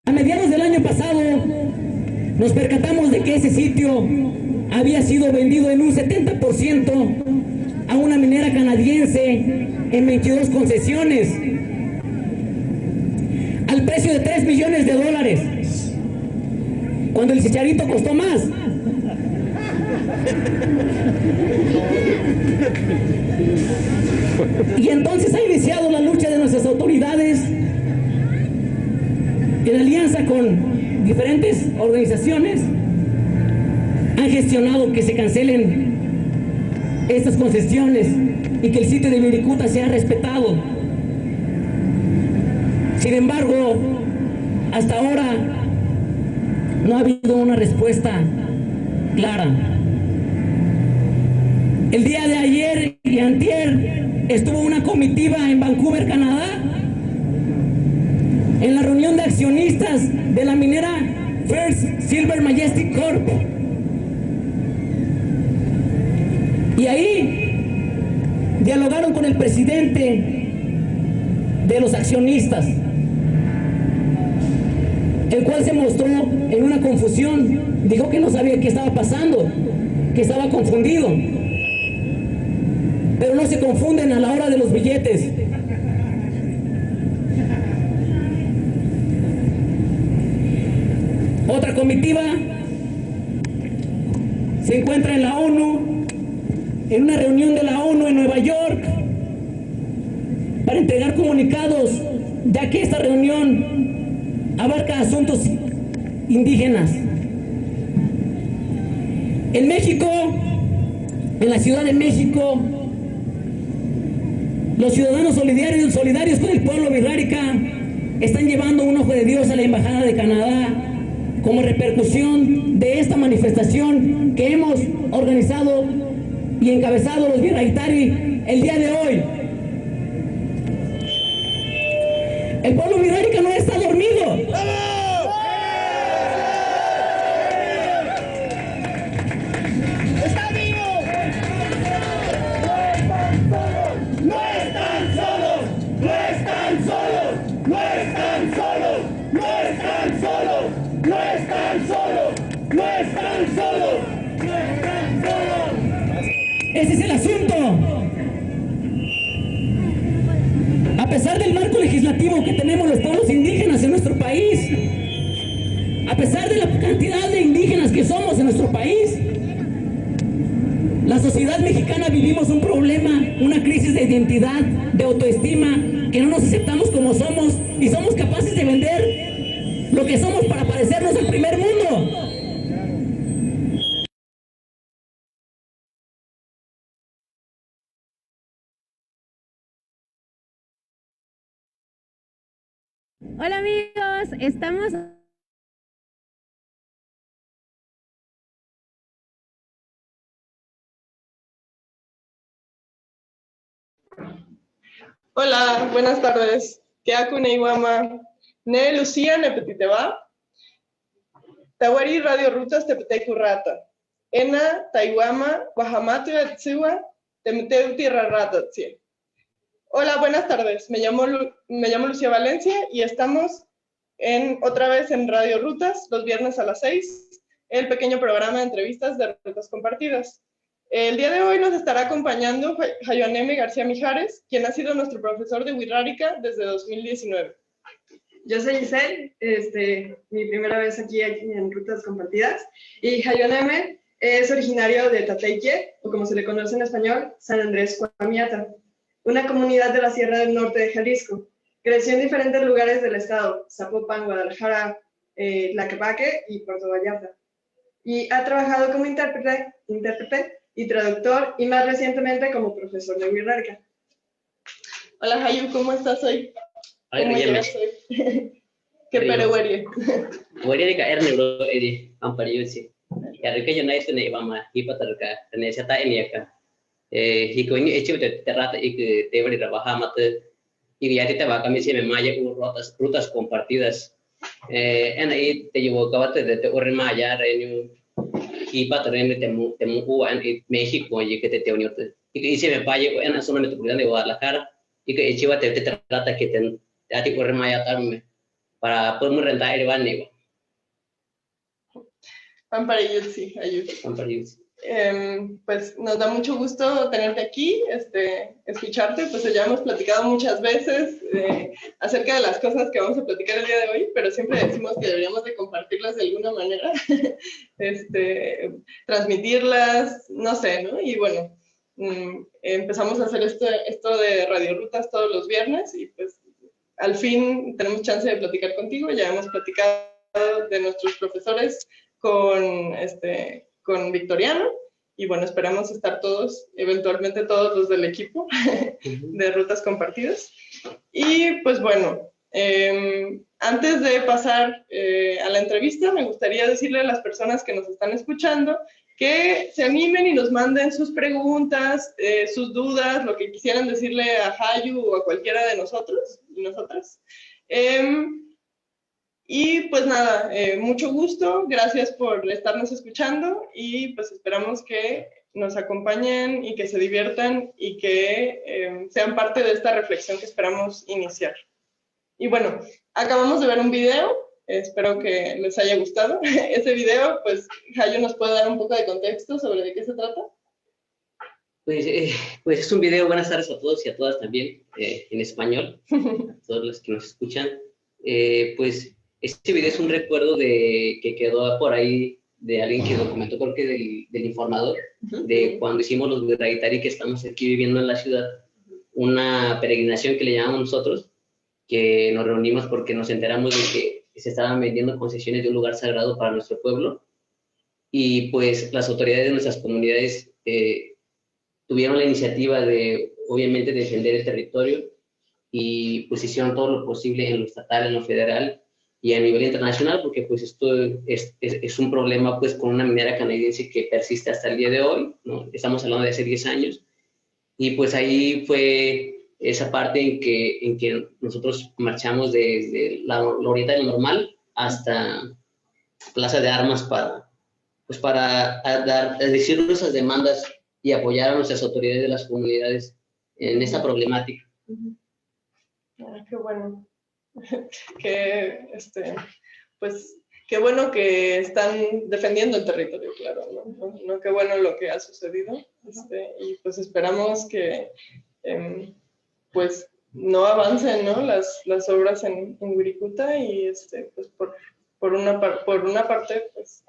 A mediados del año pasado nos percatamos de que ese sitio había sido vendido en un 70% a una minera canadiense en 22 concesiones al precio de $3 millones, cuando el chicharito costó más. Y entonces ha iniciado la lucha de nuestras autoridades en alianza con diferentes organizaciones. Han gestionado que se cancelen estas concesiones y que el sitio de Wirikuta sea respetado. Sin embargo, hasta ahora no ha habido una respuesta clara. El día de ayer y antier estuvo una comitiva en Vancouver, Canadá, en la reunión de accionistas de la minera First Silver Majestic Corp. Y ahí dialogaron con el presidente de los accionistas, el cual se mostró en una confusión. Dijo que no sabía qué estaba pasando, que estaba confundido. Pero no se confunden a la hora de los billetes. Otra comitiva se encuentra en la ONU, en una reunión de la ONU en Nueva York, para entregar comunicados, ya que esta reunión abarca asuntos indígenas. En México, en la Ciudad de México, los ciudadanos solidarios con el pueblo wixárika están llevando un ojo de Dios a la Embajada de Canadá como repercusión de esta manifestación que hemos organizado y encabezado los Wixárikari el día de hoy. El pueblo wixárika no está dormido. ¡Está vivo! ¡No están solos! ¡No están solos! ¡No están solos! ¡No están solos! ¡No están solos! ¡No están solos! ¡No están solos! Ese es el asunto. A pesar del marco legislativo que tenemos los pueblos indígenas en nuestro país, a pesar de la cantidad de indígenas que somos en nuestro país, la sociedad mexicana vivimos un problema, una crisis de identidad, de autoestima, que no nos aceptamos como somos y somos capaces de vender lo que somos para parecernos al primer mundo. Hola amigos, estamos... Hola, buenas tardes. Keaku Neiwama, Ne Lucía Nepetiteba, Tawari Radio Rutas Tepeteiku Rata, Ena Taiwama, Guajamatu Etsiwa, Temeteuti Rarata. Hola, buenas tardes. Me llamo Lucía Valencia y estamos otra vez en Radio Rutas, los viernes a las 6, el pequeño programa de entrevistas de Rutas Compartidas. El día de hoy nos estará acompañando Jaioneme García Mijares, quien ha sido nuestro profesor de Wixárika desde 2019. Yo soy Giselle, mi primera vez aquí en Rutas Compartidas, y Jaioneme es originario de Tateique, o como se le conoce en español, San Andrés Cuamiata, una comunidad de la Sierra del Norte de Jalisco. Creció en diferentes lugares del estado, Zapopan, Guadalajara, Tlaquepaque y Puerto Vallarta. Y ha trabajado como intérprete y traductor, y más recientemente como profesor de Wixárika. Hola Hayu, ¿cómo estás hoy? ¿Cómo llevas hoy? ¿Qué perehuerie? Wixárika ernebro edi ampariyusi. Yarika United ne ibama hipatarka renesata eniaka. Hikoini echute terrata ik tevali trabajamat y yatita va camisi me maya rutas compartidas. En ahí te llevo acabate de ormaya reño y patrón temu en México y que te unió y que hice me paye en la zona metropolitana de Guadalajara y que echiva te trata que te ati ormaya tarme para podemos rentar el van igual. Pampariyutsi, ayuda. Pues nos da mucho gusto tenerte aquí, escucharte, pues ya hemos platicado muchas veces acerca de las cosas que vamos a platicar el día de hoy, pero siempre decimos que deberíamos de compartirlas de alguna manera, transmitirlas, no sé, ¿no? Y bueno, empezamos a hacer esto de Radio Rutas todos los viernes y pues al fin tenemos chance de platicar contigo. Ya hemos platicado de nuestros profesores con Victoriano, y bueno, esperamos estar todos, eventualmente todos los del equipo de Rutas Compartidas. Y pues bueno, antes de pasar a la entrevista, me gustaría decirle a las personas que nos están escuchando que se animen y nos manden sus preguntas, sus dudas, lo que quisieran decirle a Hayu o a cualquiera de nosotros y nosotras. Y pues nada, mucho gusto, gracias por estarnos escuchando y pues esperamos que nos acompañen y que se diviertan y que sean parte de esta reflexión que esperamos iniciar. Y bueno, acabamos de ver un video, espero que les haya gustado. Ese video, pues Hayu nos puede dar un poco de contexto sobre de qué se trata. Pues es un video, buenas tardes a todos y a todas también, en español, a todos los que nos escuchan. Pues este video es un recuerdo que quedó por ahí de alguien que documentó, creo que del informador, de cuando hicimos los Guerraitari, que estamos aquí viviendo en la ciudad, una peregrinación que le llamamos nosotros, que nos reunimos porque nos enteramos de que se estaban vendiendo concesiones de un lugar sagrado para nuestro pueblo, y pues las autoridades de nuestras comunidades tuvieron la iniciativa de, obviamente, defender el territorio, y pues hicieron todo lo posible en lo estatal, en lo federal, y a nivel internacional, porque pues esto es un problema pues con una minera canadiense que persiste hasta el día de hoy, ¿no? Estamos hablando de hace 10 años, y pues ahí fue esa parte en que nosotros marchamos desde la orilla del Normal hasta Plaza de Armas para decir nuestras demandas y apoyar a nuestras autoridades de las comunidades en esta problemática. Qué bueno. Pues qué bueno que están defendiendo el territorio, claro, ¿no? Qué bueno lo que ha sucedido, y pues esperamos que pues no avancen, ¿no? las obras en Wirikuta, y pues por una parte, pues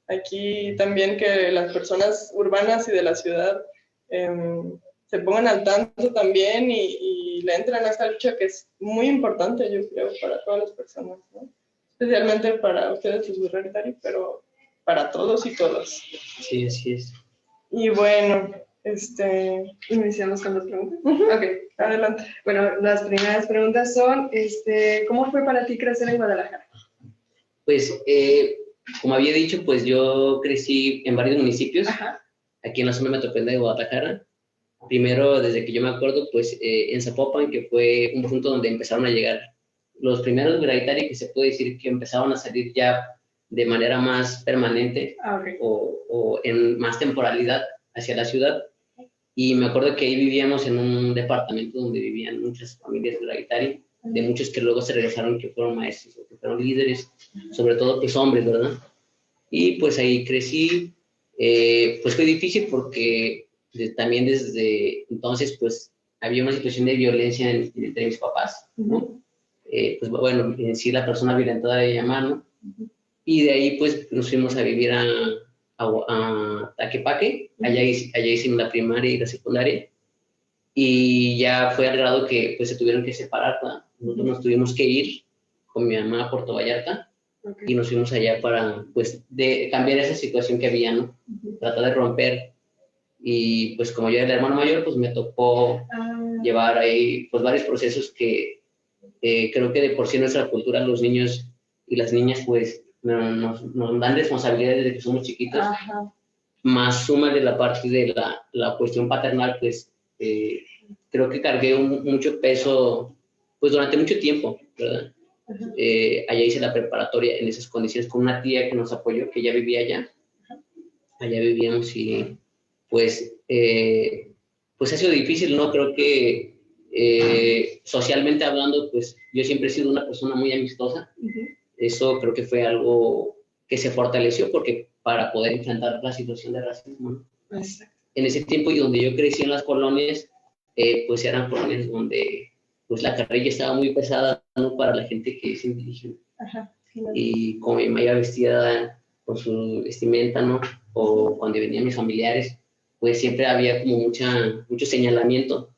aquí también que las personas urbanas y de la ciudad se pongan al tanto también y le entran a esta lucha que es muy importante, yo creo, para todas las personas, ¿no? Especialmente para ustedes, los Guerraitari, pero para todos y todas. Sí, así es. Y bueno, Iniciamos con las preguntas. Ok, adelante. Bueno, las primeras preguntas son, ¿cómo fue para ti crecer en Guadalajara? Pues, como había dicho, pues yo crecí en varios municipios, aquí en la zona metropolitana de Guadalajara. Primero, desde que yo me acuerdo, pues en Zapopan, que fue un punto donde empezaron a llegar los primeros Guerraitari, que se puede decir que empezaron a salir ya de manera más permanente o en más temporalidad hacia la ciudad. Y me acuerdo que ahí vivíamos en un departamento donde vivían muchas familias Guerraitari, de muchos que luego se regresaron, que fueron maestros o que fueron líderes, sobre todo pues hombres, ¿verdad? Y pues ahí crecí. Pues fue difícil porque también desde entonces pues había una situación de violencia entre mis papás, ¿no? Pues bueno, en sí la persona violentada de llamar, ¿no? Y de ahí pues nos fuimos a vivir a Taquepaque, allá hicimos la primaria y la secundaria, y ya fue al grado que pues se tuvieron que separar, ¿verdad? Nosotros nos tuvimos que ir con mi mamá a Puerto Vallarta, y nos fuimos allá para pues de cambiar esa situación que había, ¿no? Tratar de romper. Y pues como yo era el hermano mayor, pues me tocó llevar ahí pues varios procesos que creo que de por sí en nuestra cultura los niños y las niñas pues nos dan responsabilidades desde que somos chiquitos. Más suma de la parte de la cuestión paternal, pues creo que cargué mucho peso pues durante mucho tiempo, ¿verdad? Allá hice la preparatoria en esas condiciones con una tía que nos apoyó, que ya vivía allá. Allá vivíamos y pues ha sido difícil, ¿no? Creo que Socialmente hablando, pues yo siempre he sido una persona muy amistosa. Eso creo que fue algo que se fortaleció porque para poder enfrentar la situación de racismo, ¿no? En ese tiempo y donde yo crecí en las colonias, pues eran colonias donde pues la carrilla estaba muy pesada, ¿no? Para la gente que es indígena. Y como mi mamá iba vestida con su vestimenta, ¿no? O cuando venían mis familiares, pues siempre había como mucho señalamiento.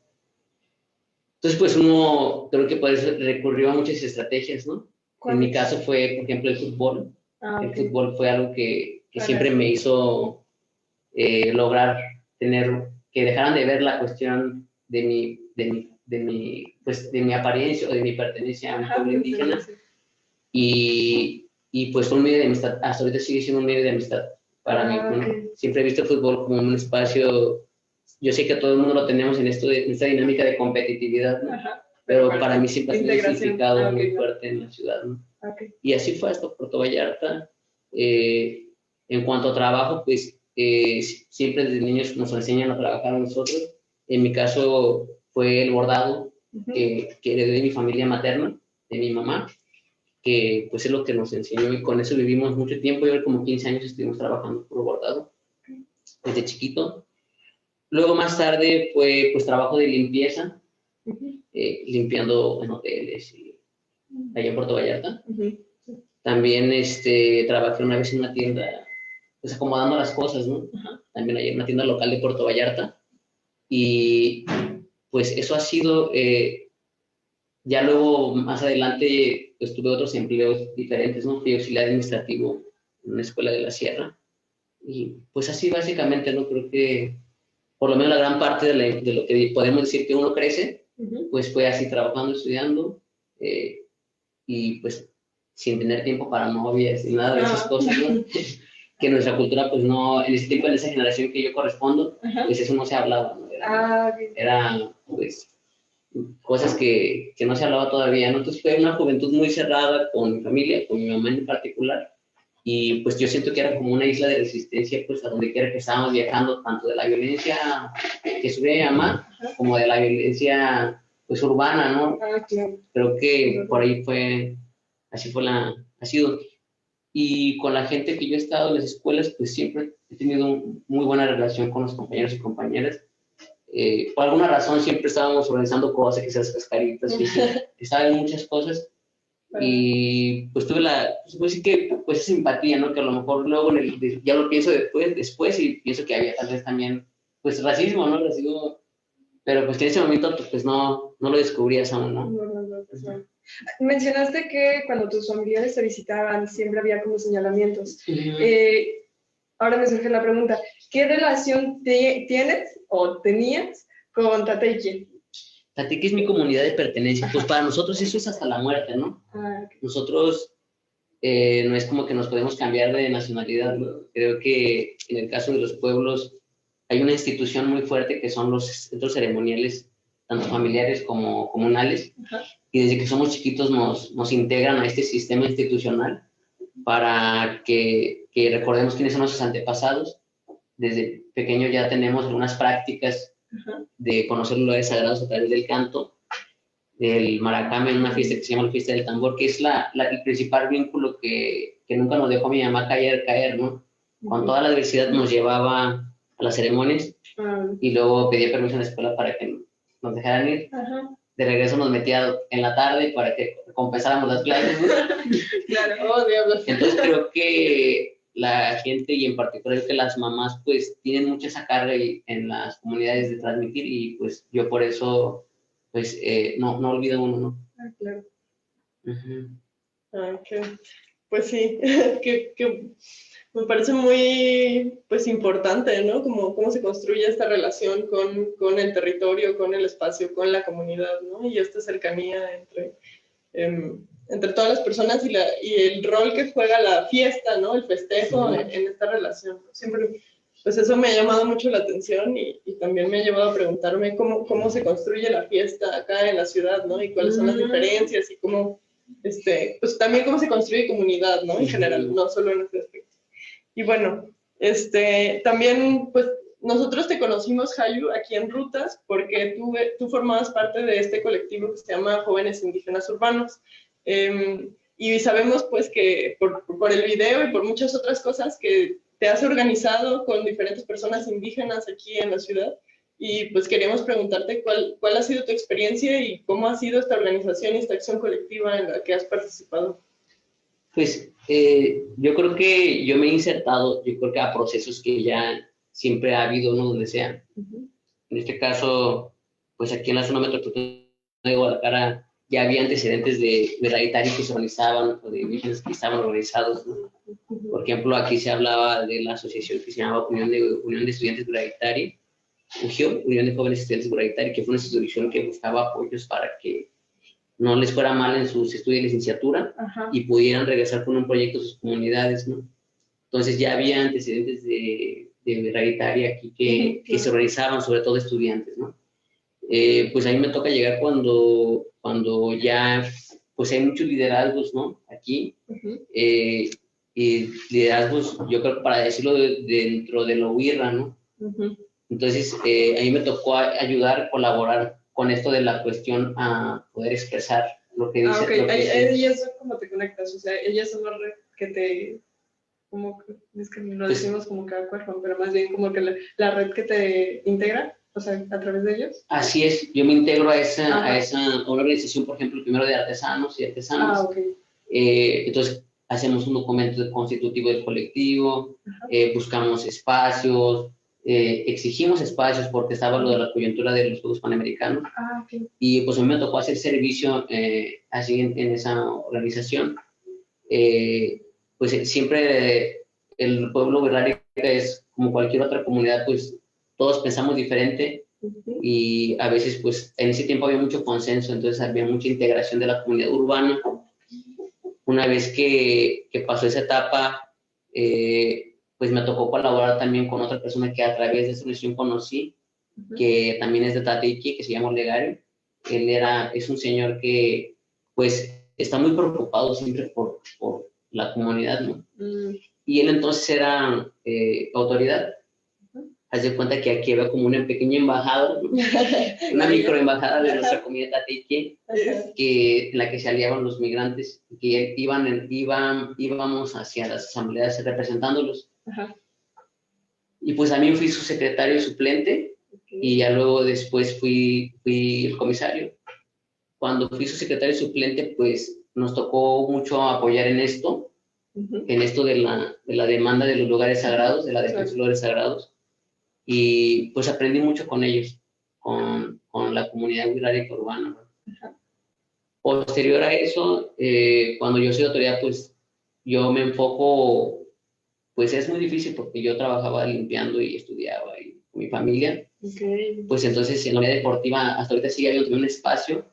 Entonces, pues uno creo que por eso recurrió a muchas estrategias, ¿no? En mi caso fue, por ejemplo, el fútbol. El fútbol fue algo que siempre me hizo lograr tener, que dejaran de ver la cuestión de mi apariencia o de mi pertenencia a un pueblo indígena. Y pues fue un medio de amistad, hasta ahorita sigue siendo un medio de amistad para mí. Bueno, siempre he visto el fútbol como un espacio, yo sé que todo el mundo lo tenemos en esta dinámica de competitividad, ¿no? Pero para mí siempre ha tenido un significado muy fuerte en la ciudad, ¿no? Y así fue hasta Puerto Vallarta. En cuanto a trabajo, pues siempre desde niños nos enseñan a trabajar a nosotros. En mi caso fue el bordado que heredé de mi familia materna, de mi mamá, que pues es lo que nos enseñó y con eso vivimos mucho tiempo. Yo como 15 años estuvimos trabajando por bordado desde chiquito. Luego más tarde fue pues trabajo de limpieza, limpiando en hoteles y allá en Puerto Vallarta. También trabajé una vez en una tienda, pues acomodando las cosas, ¿no? También hay una tienda local de Puerto Vallarta. Y pues eso ha sido, ya luego más adelante pues tuve otros empleos diferentes, ¿no? Fui auxiliar administrativo en una escuela de la sierra. Y pues así básicamente, ¿no? Creo que por lo menos la gran parte de lo que podemos decir que uno crece, pues fue así trabajando, estudiando, y pues sin tener tiempo para novias y nada de esas cosas, ¿no? Que en nuestra cultura, pues no, en ese tiempo, en esa generación que yo correspondo, pues eso no se hablaba, ¿no? Era pues cosas que no se hablaba todavía, ¿no? Entonces fue una juventud muy cerrada con mi familia, con mi mamá en particular, y pues yo siento que era como una isla de resistencia, pues a donde quiera que estábamos viajando, tanto de la violencia que sufría mi mamá, como de la violencia pues urbana, ¿no? Creo que por ahí ha sido. Y con la gente que yo he estado en las escuelas, pues siempre he tenido muy buena relación con los compañeros y compañeras. Por alguna razón siempre estábamos organizando cosas, quizás cascaritas, estaban muchas cosas. Y pues tuve esa simpatía, ¿no? Que a lo mejor luego ya lo pienso después y pienso que había tal vez también, pues racismo, ¿no? Racismo, pero pues que en ese momento pues no lo descubrías aún, ¿no? No. Mencionaste que cuando tus familiares te visitaban siempre había como señalamientos. Ahora me surge la pregunta, ¿qué relación tienes o tenías con Tateyque? Tateyque es mi comunidad de pertenencia. Pues para nosotros eso es hasta la muerte, ¿no? Nosotros no es como que nos podemos cambiar de nacionalidad, ¿no? Creo que en el caso de los pueblos hay una institución muy fuerte que son los centros ceremoniales, tanto familiares como comunales, y desde que somos chiquitos nos integran a este sistema institucional para que recordemos quiénes son nuestros antepasados. Desde pequeño ya tenemos algunas prácticas de conocer lugares sagrados a través del canto, del maracame, en una fiesta que se llama la fiesta del tambor, que es el principal vínculo que nunca nos dejó mi mamá caer, ¿no? Con toda la diversidad nos llevaba a las ceremonias y luego pedía permiso en la escuela para que nos dejaran ir. De regreso nos metía en la tarde para que compensáramos las clases, ¿no? Claro, diablos. Entonces creo que la gente y en particular que las mamás pues tienen mucha esa carga en las comunidades de transmitir y pues yo por eso pues no olvido uno, ¿no? Claro. Pues sí, que me parece muy pues importante, ¿no? Cómo se construye esta relación con el territorio, con el espacio, con la comunidad, ¿no? Y esta cercanía entre todas las personas y el rol que juega la fiesta, ¿no? El festejo en esta relación. Siempre, pues eso me ha llamado mucho la atención y también me ha llevado a preguntarme cómo se construye la fiesta acá en la ciudad, ¿no? Y cuáles son las diferencias y cómo, pues también cómo se construye comunidad, ¿no? En general, no solo en este aspecto. Y bueno, también, pues, nosotros te conocimos, Hayu, aquí en Rutas, porque tú formabas parte de este colectivo que se llama Jóvenes Indígenas Urbanos. Y sabemos pues que por el video y por muchas otras cosas que te has organizado con diferentes personas indígenas aquí en la ciudad. Y pues queríamos preguntarte cuál ha sido tu experiencia y cómo ha sido esta organización y esta acción colectiva en la que has participado. Pues yo creo que yo me he insertado, yo creo que a procesos que ya siempre ha habido, ¿no? Donde sea. En este caso, pues aquí en la zona metropolitana de Guadalajara ya había antecedentes de Raitari que se organizaban, o de indígenas que estaban organizados, ¿no? Por ejemplo, aquí se hablaba de la asociación que se llamaba Unión de Estudiantes Raitari, UGIO, Unión de Jóvenes Estudiantes Raitari, que fue una institución que buscaba apoyos para que no les fuera mal en sus estudios de licenciatura. Ajá. Y pudieran regresar con un proyecto a sus comunidades, ¿no? Entonces ya había antecedentes de Raitari aquí que se organizaban, sobre todo estudiantes, ¿no? Pues a mí me toca llegar cuando ya pues hay muchos liderazgos, ¿no? Aquí. Y liderazgos, yo creo, para decirlo, dentro de lo UIRRA, ¿no? Entonces, a mí me tocó ayudar, colaborar con esto de la cuestión a poder expresar lo que dice. Okay. Ellas son como te conectas, o sea, ellas son las que te, como es que lo decimos como cada cuerpo, pero más bien como que la red que te integra, o sea, a través de ellos. Así es, yo me integro a una organización, por ejemplo, primero de artesanos y artesanas. Okay. Entonces, hacemos un documento constitutivo del colectivo, buscamos espacios, exigimos espacios porque estaba lo de la coyuntura de los Juegos Panamericanos. Okay. Y pues a mí me tocó hacer servicio así en esa organización. Pues siempre el pueblo wixárika es como cualquier otra comunidad, pues todos pensamos diferente y a veces pues en ese tiempo había mucho consenso, entonces había mucha integración de la comunidad urbana. Una vez que pasó esa etapa, pues me tocó colaborar también con otra persona que a través de esa organización conocí, que también es de Tateyque, que se llama Olegario. Él es un señor que pues está muy preocupado siempre por la comunidad, ¿no? Y él entonces era autoridad. Haz de cuenta que aquí había como una pequeña embajada, ¿no? Una microembajada de nuestra comunidad Tateyque, en la que se aliaban los migrantes, que íbamos hacia las asambleas representándolos. Y pues también fui su secretario suplente, y ya luego después fui el comisario. Cuando fui su secretario suplente, pues nos tocó mucho apoyar en esto, de la demanda de los lugares sagrados, de la defensa de los lugares sagrados. Y pues aprendí mucho con ellos, con la comunidad wixárika urbana. Posterior a eso, cuando yo soy autoridad, pues yo me enfoco, pues es muy difícil porque yo trabajaba limpiando y estudiaba con mi familia. Pues entonces en la unidad deportiva hasta ahorita sigue habiendo un espacio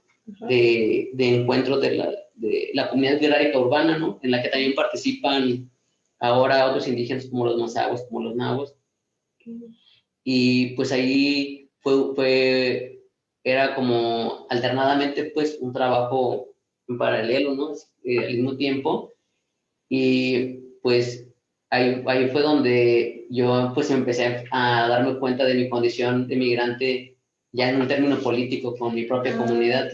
de encuentro de la comunidad wixárika urbana, ¿no? En la que también participan ahora otros indígenas como los mazahuas, como los nahuas. Y pues ahí era como alternadamente pues un trabajo en paralelo, ¿no? Al mismo tiempo. Y pues ahí fue donde yo pues empecé a darme cuenta de mi condición de migrante ya en un término político con mi propia comunidad.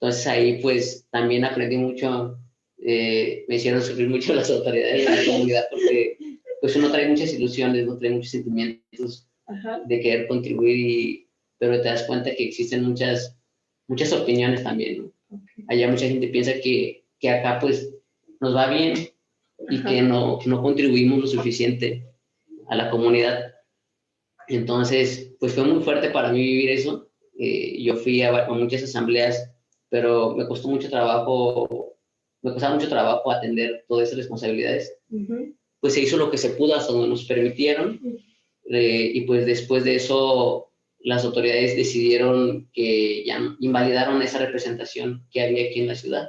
Entonces ahí pues también aprendí mucho, me hicieron sufrir mucho las autoridades de la comunidad porque pues uno trae muchas ilusiones, no trae muchos sentimientos de querer contribuir, pero te das cuenta que existen muchas opiniones también, ¿no? Allá mucha gente piensa que acá pues nos va bien y que no contribuimos lo suficiente a la comunidad. Entonces, pues fue muy fuerte para mí vivir eso. Yo fui a muchas asambleas, pero me costaba mucho trabajo atender todas esas responsabilidades. Pues se hizo lo que se pudo hasta donde nos permitieron. Y pues después de eso las autoridades decidieron que ya invalidaron esa representación que había aquí en la ciudad.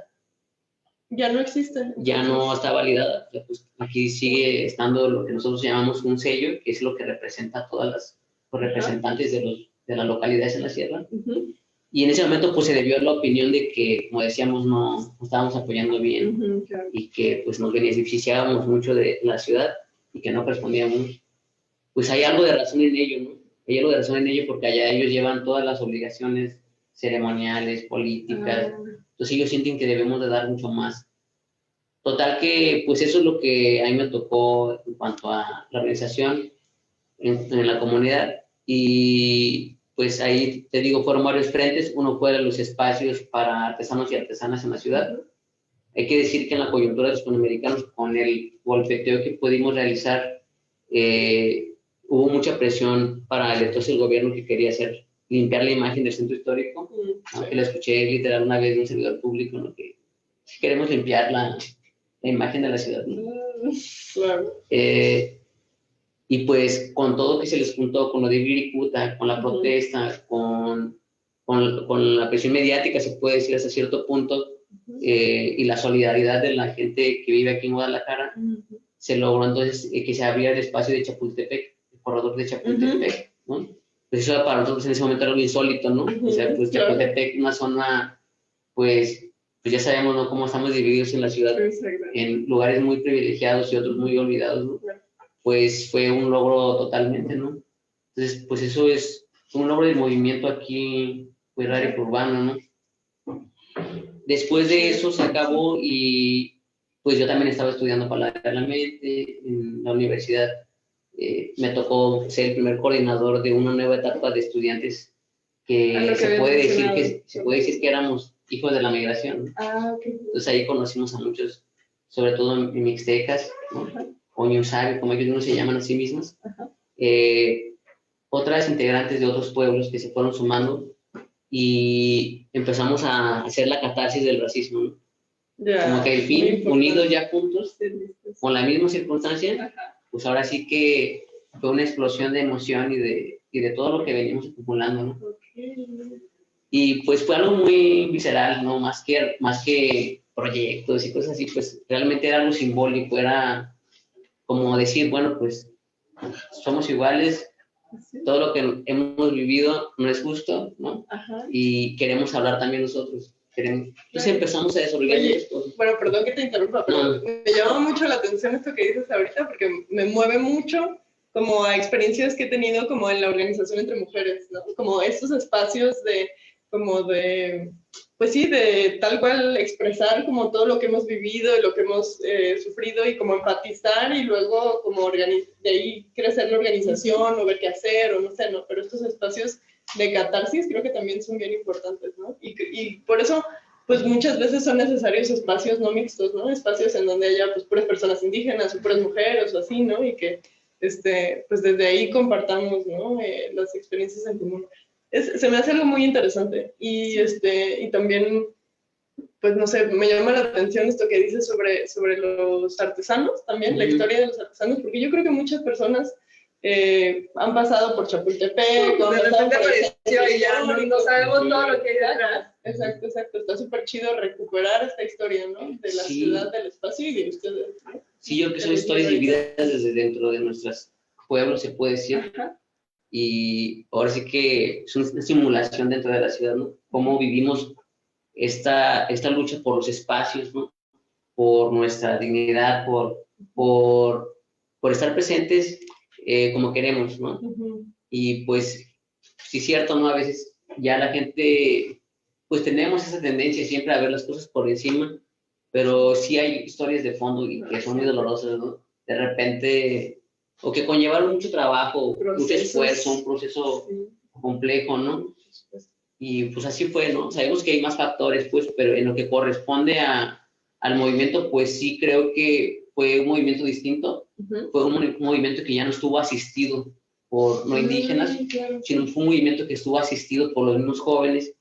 Ya no existe. Ya no está validada. Pues aquí sigue estando lo que nosotros llamamos un sello, que es lo que representa a todas los representantes de las localidades en la sierra. Y en ese momento pues se debió a la opinión de que, como decíamos, no estábamos apoyando bien y que pues nos beneficiábamos mucho de la ciudad y que no respondíamos. pues hay algo de razón en ello, ¿no? Hay algo de razón en ello porque allá ellos llevan todas las obligaciones ceremoniales, políticas, entonces ellos sienten que debemos de dar mucho más. Total que, pues eso es lo que a mí me tocó en cuanto a la organización en la comunidad, y pues ahí, te digo, fueron varios frentes. Uno fue los espacios para artesanos y artesanas en la ciudad. Hay que decir que en la coyuntura de los panamericanos, con el golpeteo que pudimos realizar, hubo mucha presión para el entonces el gobierno que quería limpiar la imagen del centro histórico, aunque la escuché literal una vez de un servidor público, ¿no? Que queremos limpiar la imagen de la ciudad, ¿no? Claro. Y pues con todo que se les juntó, con lo de Virikuta, con la protesta, con la presión mediática, se puede decir hasta cierto punto, y la solidaridad de la gente que vive aquí en Guadalajara, se logró entonces que se abriera el espacio de Chapultepec, el corredor de Chapultepec, ¿no? Pues eso para nosotros en ese momento era algo insólito, ¿no? O sea, pues Chapultepec, una zona, pues ya sabemos, ¿no?, cómo estamos divididos en la ciudad, en lugares muy privilegiados y otros muy olvidados, ¿no? Pues fue un logro totalmente, ¿no? Entonces, pues eso es un logro del movimiento aquí, pues, área urbano, ¿no? Después de eso se acabó y pues yo también estaba estudiando paralelamente en la universidad. Me tocó ser el primer coordinador de una nueva etapa de estudiantes que se puede decir que éramos hijos de la migración. Okay. Entonces ahí conocimos a muchos, sobre todo en mixtecas, ¿no? O ñusabe, como ellos no se llaman a sí mismos. Otras integrantes de otros pueblos que se fueron sumando y empezamos a hacer la catarsis del racismo, ¿no? Como que al fin, unidos ya juntos, con la misma circunstancia, pues ahora sí que fue una explosión de emoción y de todo lo que venimos acumulando, ¿no? Y pues fue algo muy visceral, ¿no? Más que proyectos y cosas así, pues realmente era algo simbólico, era como decir, bueno, pues somos iguales, todo lo que hemos vivido no es justo, ¿no? Y queremos hablar también nosotros. Entonces empezamos a desorganizar esto. Bueno, perdón que te interrumpa, pero me llama mucho la atención esto que dices ahorita, porque me mueve mucho como a experiencias que he tenido como en la organización entre mujeres, ¿no? Como estos espacios pues sí, de tal cual expresar como todo lo que hemos vivido y lo que hemos sufrido y como empatizar y luego como de ahí crecer la organización o ver qué hacer o no sé, ¿no? Pero estos espacios de catarsis creo que también son bien importantes, ¿no? Y por eso, pues muchas veces son necesarios espacios no mixtos, ¿no? Espacios en donde haya pues puras personas indígenas o puras mujeres o así, ¿no? Y que pues desde ahí compartamos, ¿no? Las experiencias en común. Se me hace algo muy interesante y también, pues no sé, me llama la atención esto que dices sobre los artesanos también, la historia de los artesanos, porque yo creo que muchas personas han pasado por Chapultepec, de repente apareció y ya no sabemos todo lo que hay detrás. Exacto, está súper chido recuperar esta historia, ¿no? De la ciudad, del espacio y de ustedes, ¿no? Sí, yo creo que son historias vividas desde dentro de nuestros pueblos, se puede decir. Y ahora sí que es una simulación dentro de la ciudad, ¿no? Cómo vivimos esta lucha por los espacios, ¿no? Por nuestra dignidad, por estar presentes como queremos, ¿no? Y pues, sí es cierto, ¿no? A veces ya la gente, pues tenemos esa tendencia siempre a ver las cosas por encima, pero sí hay historias de fondo y que son muy dolorosas, ¿no? De repente, o que conllevaron mucho trabajo, mucho esfuerzo, un proceso complejo, ¿no? Y pues así fue, ¿no? Sabemos que hay más factores, pues, pero en lo que corresponde al movimiento, pues sí creo que fue un movimiento distinto. Fue un movimiento que ya no estuvo asistido por no indígenas, sino fue un movimiento que estuvo asistido por los mismos jóvenes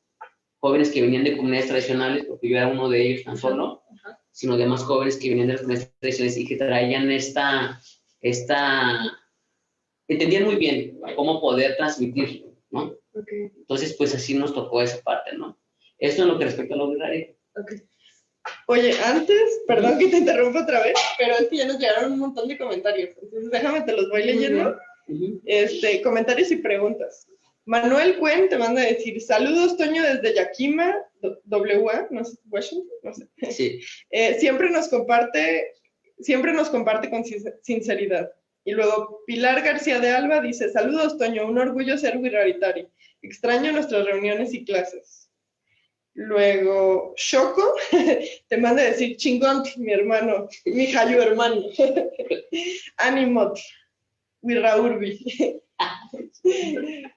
que venían de comunidades tradicionales, porque yo era uno de ellos tan solo, sino de más jóvenes que venían de las comunidades tradicionales y que traían entendían muy bien cómo poder transmitir, ¿no? Entonces, pues así nos tocó esa parte, ¿no? Esto en lo que respecta a lo de Oye, antes, perdón que te interrumpa otra vez, pero es que ya nos llegaron un montón de comentarios, entonces déjame, te los voy leyendo. Comentarios y preguntas. Manuel Cuen te manda a decir, saludos Toño desde Yakima, WA, no sé, Washington, no sé. Sí. Siempre nos comparte con sinceridad. Y luego Pilar García de Alba dice, saludos Toño, un orgullo ser Wirraritari. Extraño nuestras reuniones y clases. Luego Shoko te manda a decir chingón, mi hermano, mi Hayu hermano. Animot, Wirraurbi.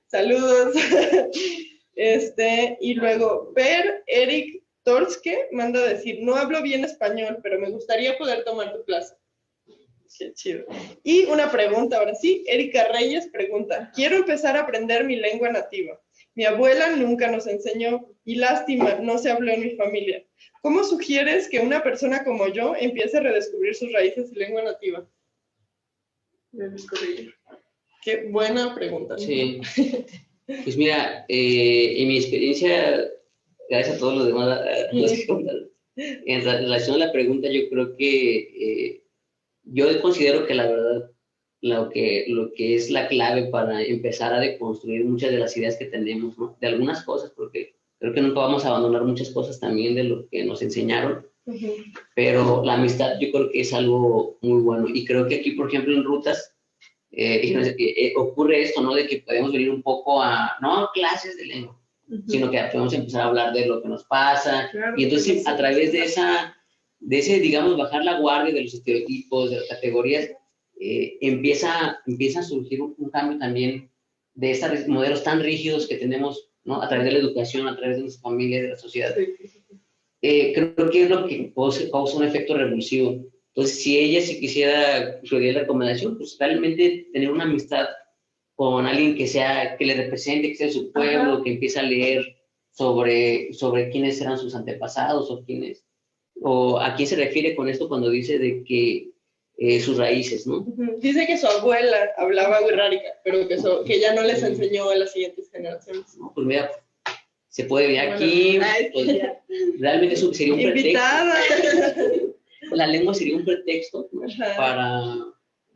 Saludos. Y luego Per Eric Torske manda a decir, no hablo bien español, pero me gustaría poder tomar tu clase. Qué chido. Y una pregunta, ahora sí, Erika Reyes pregunta, quiero empezar a aprender mi lengua nativa. Mi abuela nunca nos enseñó y lástima, no se habló en mi familia. ¿Cómo sugieres que una persona como yo empiece a redescubrir sus raíces y lengua nativa? Redescubrir. Qué buena pregunta. Sí. Pues mira, en mi experiencia, gracias a todos los demás, en relación a la pregunta, yo creo que yo considero que la verdad, lo que es la clave para empezar a deconstruir muchas de las ideas que tenemos, ¿no? De algunas cosas, porque creo que nunca vamos a abandonar muchas cosas también de lo que nos enseñaron, pero la amistad yo creo que es algo muy bueno. Y creo que aquí, por ejemplo, en Rutas, ocurre esto, ¿no? De que podemos venir un poco no a clases de lengua, sino que podemos empezar a hablar de lo que nos pasa, claro, y entonces a través de ese, digamos, bajar la guardia de los estereotipos, de las categorías, empieza a surgir un cambio también de estos modelos tan rígidos que tenemos, ¿no? A través de la educación, a través de nuestra familia, de la sociedad. Creo que es lo que causa un efecto revulsivo. Entonces, si ella quisiera, su la recomendación, pues realmente tener una amistad con alguien que le represente, que sea de su pueblo, que empiece a leer sobre quiénes eran sus antepasados o a quién se refiere con esto cuando dice de que sus raíces, ¿no? Dice que su abuela hablaba wirrárica, pero que ella no les enseñó a las siguientes generaciones. No, pues mira, se puede ver aquí, pues, realmente eso sería un invitada. Pretexto. La lengua sería un pretexto, ¿no? Para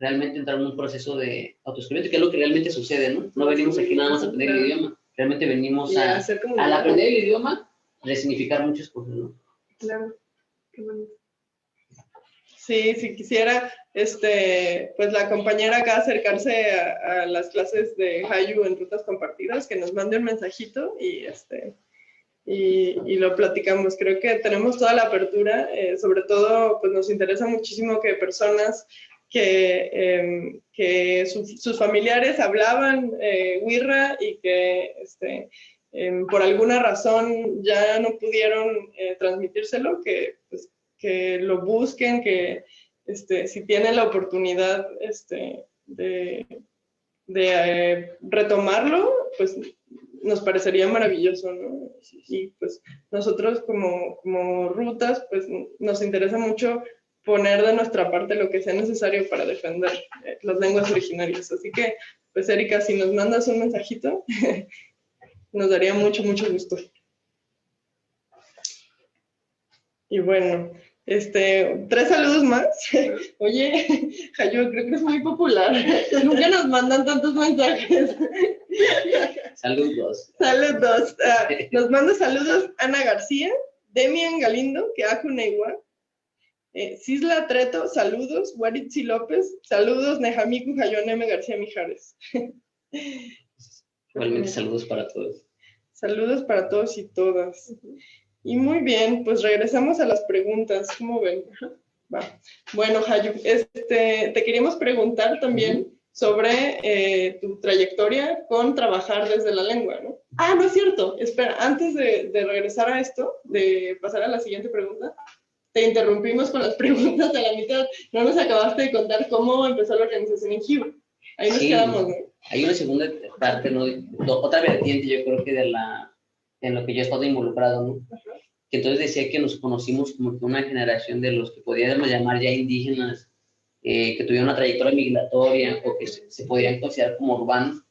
realmente entrar en un proceso de autodescubrimiento, que es lo que realmente sucede, ¿no? No venimos aquí nada más a aprender el idioma, realmente venimos al aprender el idioma, resignificar muchas cosas, ¿no? Claro, qué bonito. Sí, si quisiera, pues la compañera acá acercarse a las clases de Hayu en Rutas Compartidas, que nos mande un mensajito y lo platicamos. Creo que tenemos toda la apertura, sobre todo, pues nos interesa muchísimo que personas que sus familiares hablaban wirra y que por alguna razón ya no pudieron transmitírselo, que lo busquen, que si tienen la oportunidad de retomarlo, pues nos parecería maravilloso, ¿no? Y pues nosotros como Rutas, pues nos interesa mucho poner de nuestra parte lo que sea necesario para defender las lenguas originarias. Así que, pues Erika, si nos mandas un mensajito, nos daría mucho, mucho gusto. Y bueno, 3 saludos más. Oye, Hayu, creo que es muy popular. Nunca nos mandan tantos mensajes. Saludos. Saludos. Nos manda saludos Ana García, Demian Galindo, que Ajuneigua, Cisla Treto, saludos, Waritzi López, saludos, Nejamiku Hayoneme García Mijares. Igualmente saludos para todos. Saludos para todos y todas. Y muy bien, pues regresamos a las preguntas. ¿Cómo ven? Va. Bueno, Hayu, te queríamos preguntar también sobre tu trayectoria con trabajar desde la lengua, ¿no? Ah, no es cierto. Espera, antes de regresar a esto, de pasar a la siguiente pregunta, te interrumpimos con las preguntas a la mitad. No nos acabaste de contar cómo empezó la organización en Hibu. Ahí nos quedamos, ¿no? Hay una segunda parte, ¿no? Otra vertiente, yo creo que en lo que yo he estado involucrado, ¿no? Que entonces decía que nos conocimos como que una generación de los que podíamos llamar ya indígenas, que tuvieron una trayectoria migratoria o que se podían considerar como urbanos.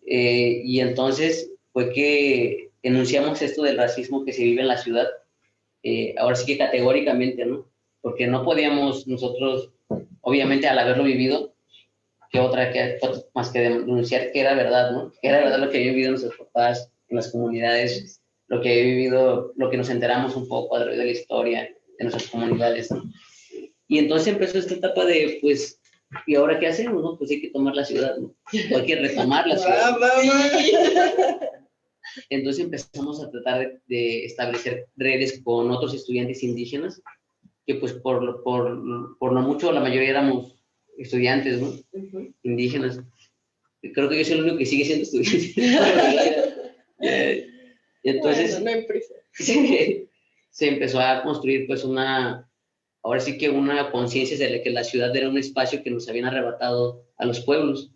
Y entonces fue que enunciamos esto del racismo que se vive en la ciudad, ahora sí que categóricamente, ¿no? Porque no podíamos nosotros, obviamente al haberlo vivido, más que denunciar que era verdad, ¿no? Que era verdad lo que había vivido nuestros papás en las comunidades, lo que he vivido, lo que nos enteramos un poco a través de la historia de nuestras comunidades, ¿no? Y entonces empezó esta etapa de, pues, ¿y ahora qué hacemos? No? Pues hay que tomar la ciudad, ¿no? O hay que retomar la ciudad. Entonces empezamos a tratar de establecer redes con otros estudiantes indígenas, que pues por lo mucho la mayoría éramos estudiantes, ¿no? Indígenas. Creo que yo soy el único que sigue siendo estudiante. Y entonces Bueno, no hay prisa. se empezó a construir pues ahora sí que una conciencia de que la ciudad era un espacio que nos habían arrebatado a los pueblos.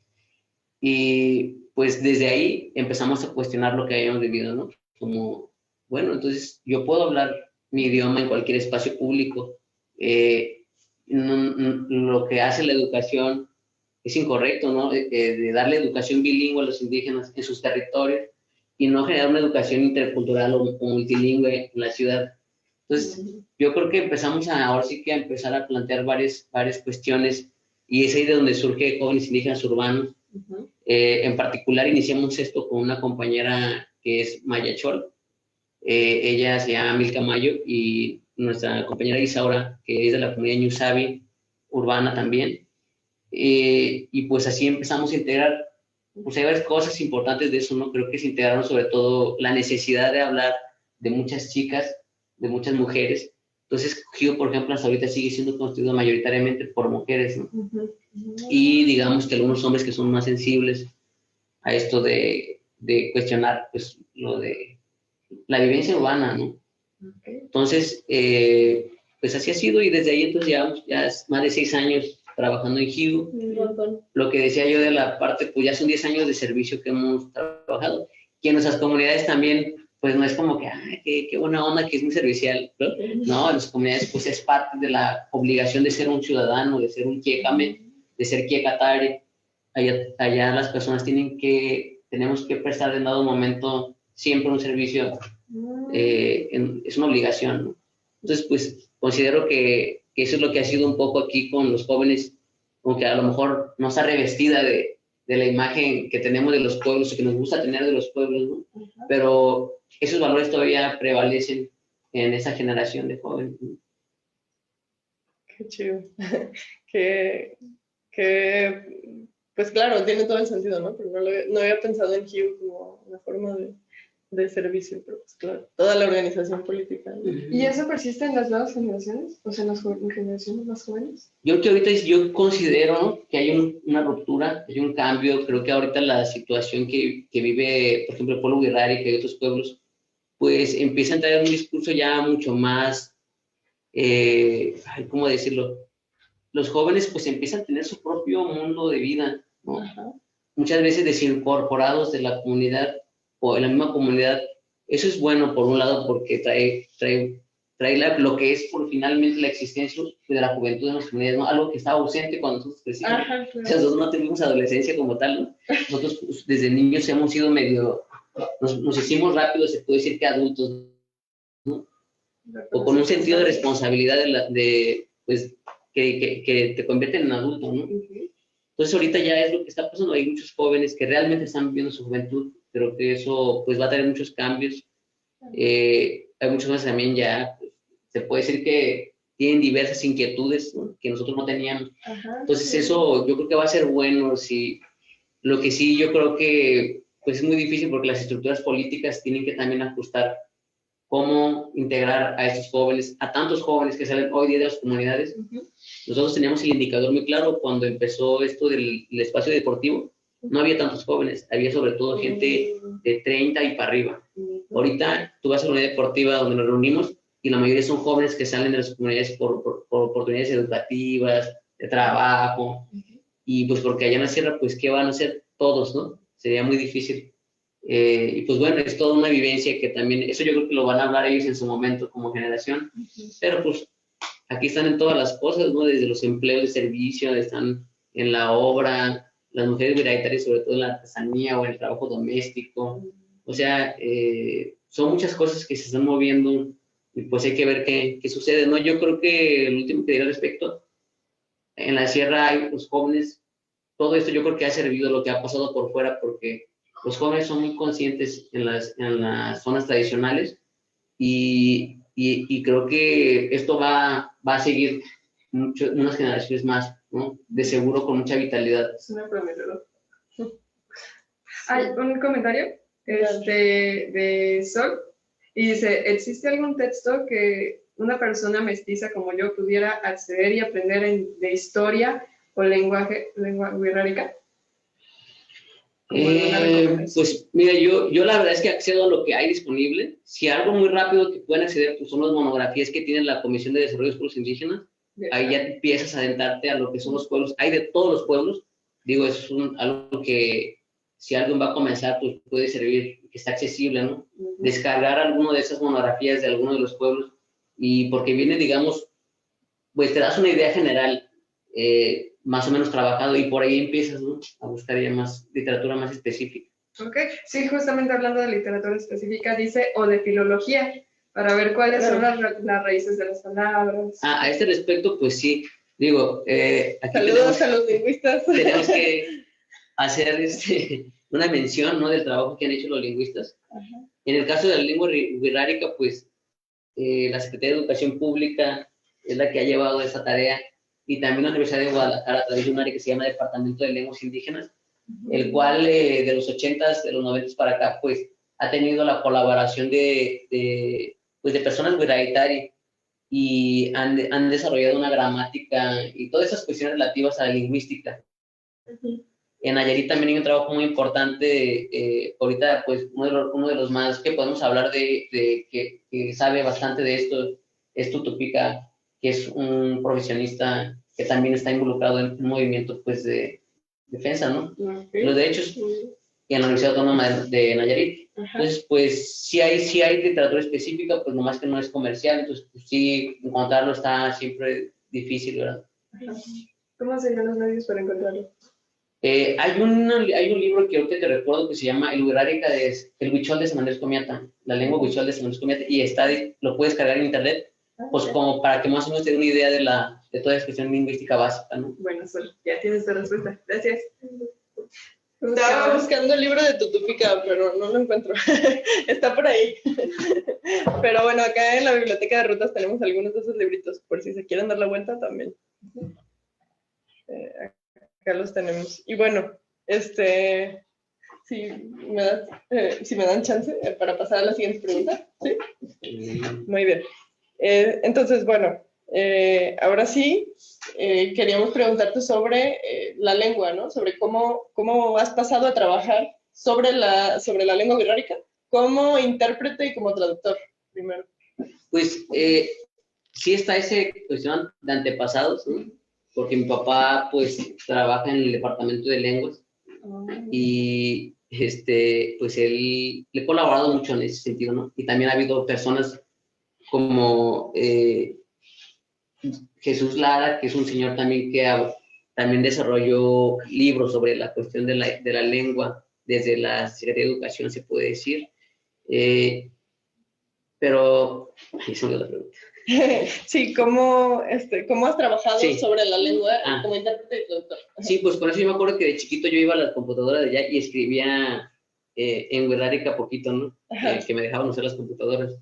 Y pues desde ahí empezamos a cuestionar lo que habíamos vivido, ¿no? Como, bueno, entonces yo puedo hablar mi idioma en cualquier espacio público. Lo que hace la educación es incorrecto, ¿no? De darle educación bilingüe a los indígenas en sus territorios y no generar una educación intercultural o multilingüe en la ciudad. Entonces, yo creo que empezamos ahora sí que a empezar a plantear varias cuestiones, y es ahí de donde surge Jóvenes Indígenas Urbanos. En particular, iniciamos esto con una compañera que es Maya Chol. Ella se llama Milka Mayo, y nuestra compañera Isaura, que es de la comunidad Ñusabi urbana también. Y pues así empezamos a integrar, pues hay varias cosas importantes de eso, ¿no? Creo que se integraron sobre todo la necesidad de hablar de muchas chicas, de muchas mujeres. Entonces, Gio, por ejemplo, hasta ahorita sigue siendo constituido mayoritariamente por mujeres, ¿no? Y digamos que algunos hombres que son más sensibles a esto de cuestionar, pues, lo de la vivencia urbana, ¿no? Entonces, pues así ha sido, y desde ahí entonces llevamos ya más de 6 años trabajando en GIU. Lo que decía yo de la parte, pues ya son 10 años de servicio que hemos trabajado, y en nuestras comunidades también, pues no es como que, ay, qué buena onda, que es muy servicial, ¿no? No, en las comunidades pues es parte de la obligación de ser un ciudadano, de ser un quiecame, de ser quiecatari. Allá las personas tenemos que prestar en dado momento siempre un servicio, es una obligación, ¿no? Entonces, pues considero que eso es lo que ha sido un poco aquí con los jóvenes, como que a lo mejor no está revestida de la imagen que tenemos de los pueblos, o que nos gusta tener de los pueblos, ¿no? Pero esos valores todavía prevalecen en esa generación de jóvenes, ¿no? Qué chido. Pues claro, tiene todo el sentido, ¿no? Pero no había pensado en GIU como una forma de servicio, pero pues claro, toda la organización política, ¿no? ¿Y eso persiste en las nuevas generaciones? O sea, en las generaciones más jóvenes. Yo considero, ¿no?, que hay una ruptura, hay un cambio. Creo que ahorita la situación que vive, por ejemplo, el pueblo Guirrari, que hay otros pueblos, pues empieza a traer un discurso ya mucho más, ¿cómo decirlo? Los jóvenes pues empiezan a tener su propio mundo de vida, ¿no? Muchas veces desincorporados de la comunidad o de la misma comunidad. Eso es bueno por un lado, porque trae lo que es finalmente la existencia de la juventud en las comunidades, ¿no? Algo que estaba ausente cuando nosotros crecimos. Claro. Nosotros no tuvimos adolescencia como tal, ¿no? Nosotros pues, desde niños hemos sido nos hicimos rápido, se puede decir que adultos, ¿no? O con un sentido de responsabilidad pues, que te convierten en adulto, ¿no? Entonces ahorita ya es lo que está pasando. Hay muchos jóvenes que realmente están viviendo su juventud. Creo que eso pues va a traer muchos cambios. Hay muchos jóvenes también ya, pues, se puede decir que tienen diversas inquietudes, ¿no?, que nosotros no teníamos. Entonces eso yo creo que va a ser bueno. Lo que sí yo creo que pues es muy difícil, porque las estructuras políticas tienen que también ajustar cómo integrar a estos jóvenes, a tantos jóvenes que salen hoy día de las comunidades. Nosotros teníamos el indicador muy claro cuando empezó esto del espacio deportivo. No había tantos jóvenes, había sobre todo gente de 30 y para arriba. Ahorita tú vas a una unidad deportiva donde nos reunimos y la mayoría son jóvenes que salen de las comunidades por oportunidades educativas, de trabajo, y pues porque allá en la sierra, pues ¿qué van a hacer todos, no? Sería muy difícil. Y pues bueno, es toda una vivencia que también, eso yo creo que lo van a hablar ellos en su momento como generación, pero pues aquí están en todas las cosas, ¿no? Desde los empleos de servicio, están en la obra, las mujeres guiraitarias, sobre todo en la artesanía o en el trabajo doméstico. O sea, son muchas cosas que se están moviendo, y pues hay que ver qué sucede, ¿no? Yo creo que el último que diré al respecto, en la sierra hay los jóvenes, todo esto yo creo que ha servido lo que ha pasado por fuera, porque los jóvenes son muy conscientes en las zonas tradicionales, y creo que esto va a seguir unas generaciones más, ¿no? De seguro con mucha vitalidad. Es una prometedora. Hay un comentario de Sol y dice, ¿existe algún texto que una persona mestiza como yo pudiera acceder y aprender de historia o lengua wixárika? Pues mira, yo la verdad es que accedo a lo que hay disponible. Si algo muy rápido que pueden acceder, pues son las monografías que tiene la Comisión de Desarrollo de los Pueblos Indígenas. Ahí ya empiezas a adentrarte a lo que son los pueblos. Hay de todos los pueblos. Digo, es algo que si alguien va a comenzar, pues puede servir, que está accesible, ¿no? Descargar alguna de esas monografías de alguno de los pueblos. Y porque viene, digamos, pues te das una idea general, más o menos trabajado, y por ahí empiezas, ¿no? A buscar ya más literatura más específica. Ok, sí, justamente hablando de literatura específica, dice, o de filología, para ver cuáles son las raíces de las palabras. A este respecto, pues sí, digo, aquí saludos a los lingüistas. Tenemos que hacer una mención, ¿no? Del trabajo que han hecho los lingüistas. Ajá. En el caso de la lengua wixárika, pues la Secretaría de Educación Pública es la que ha llevado esa tarea, y también la Universidad de Guadalajara a través de un área que se llama Departamento de Lenguas Indígenas, el cual de los 80s, de los 90s para acá, pues ha tenido la colaboración de personas wixárika y han desarrollado una gramática y todas esas cuestiones relativas a la lingüística. En Nayarit también hay un trabajo muy importante, ahorita pues uno de los más que podemos hablar que sabe bastante de esto es Tutupica, que es un profesionista que también está involucrado en un movimiento pues de defensa, ¿no? Los derechos, y en la Universidad Autónoma de Nayarit. Entonces, pues sí hay literatura específica, pues nomás que no es comercial, entonces pues, sí, encontrarlo está siempre difícil, ¿verdad? ¿Cómo serían los medios para encontrarlo? Hay un libro que ahorita te recuerdo que se llama El Huichol de San Andrés Comiata, la lengua huichol de San Andrés Comiata, y lo puedes cargar en internet, pues como para que más o menos te dé una idea de toda esa cuestión lingüística básica, ¿no? Bueno, Sol, ya tienes tu respuesta. Gracias. Estaba buscando el libro de Tutupica, pero no lo encuentro. Está por ahí. Pero bueno, acá en la biblioteca de rutas tenemos algunos de esos libritos, por si se quieren dar la vuelta también. Acá los tenemos. Y bueno, si me dan chance para pasar a la siguiente pregunta. ¿Sí? Muy bien. Entonces, bueno, ahora sí, queríamos preguntarte sobre la lengua, ¿no? Sobre cómo has pasado a trabajar sobre la lengua wixárika como intérprete y como traductor, primero. Pues sí está esa cuestión de antepasados, ¿no? Porque mi papá pues trabaja en el departamento de lenguas y pues él le ha colaborado mucho en ese sentido, ¿no? Y también ha habido personas como Jesús Lara, que es un señor también que también desarrolló libros sobre la cuestión de la lengua desde la Secretaría de Educación, se puede decir. Pero ahí se me dio la pregunta. Sí, ¿cómo has trabajado sobre la lengua como intérprete y traductor? Sí, pues con eso yo me acuerdo que de chiquito yo iba a la computadora de allá y escribía en wixárika poquito, ¿no? Que me dejaban usar las computadoras.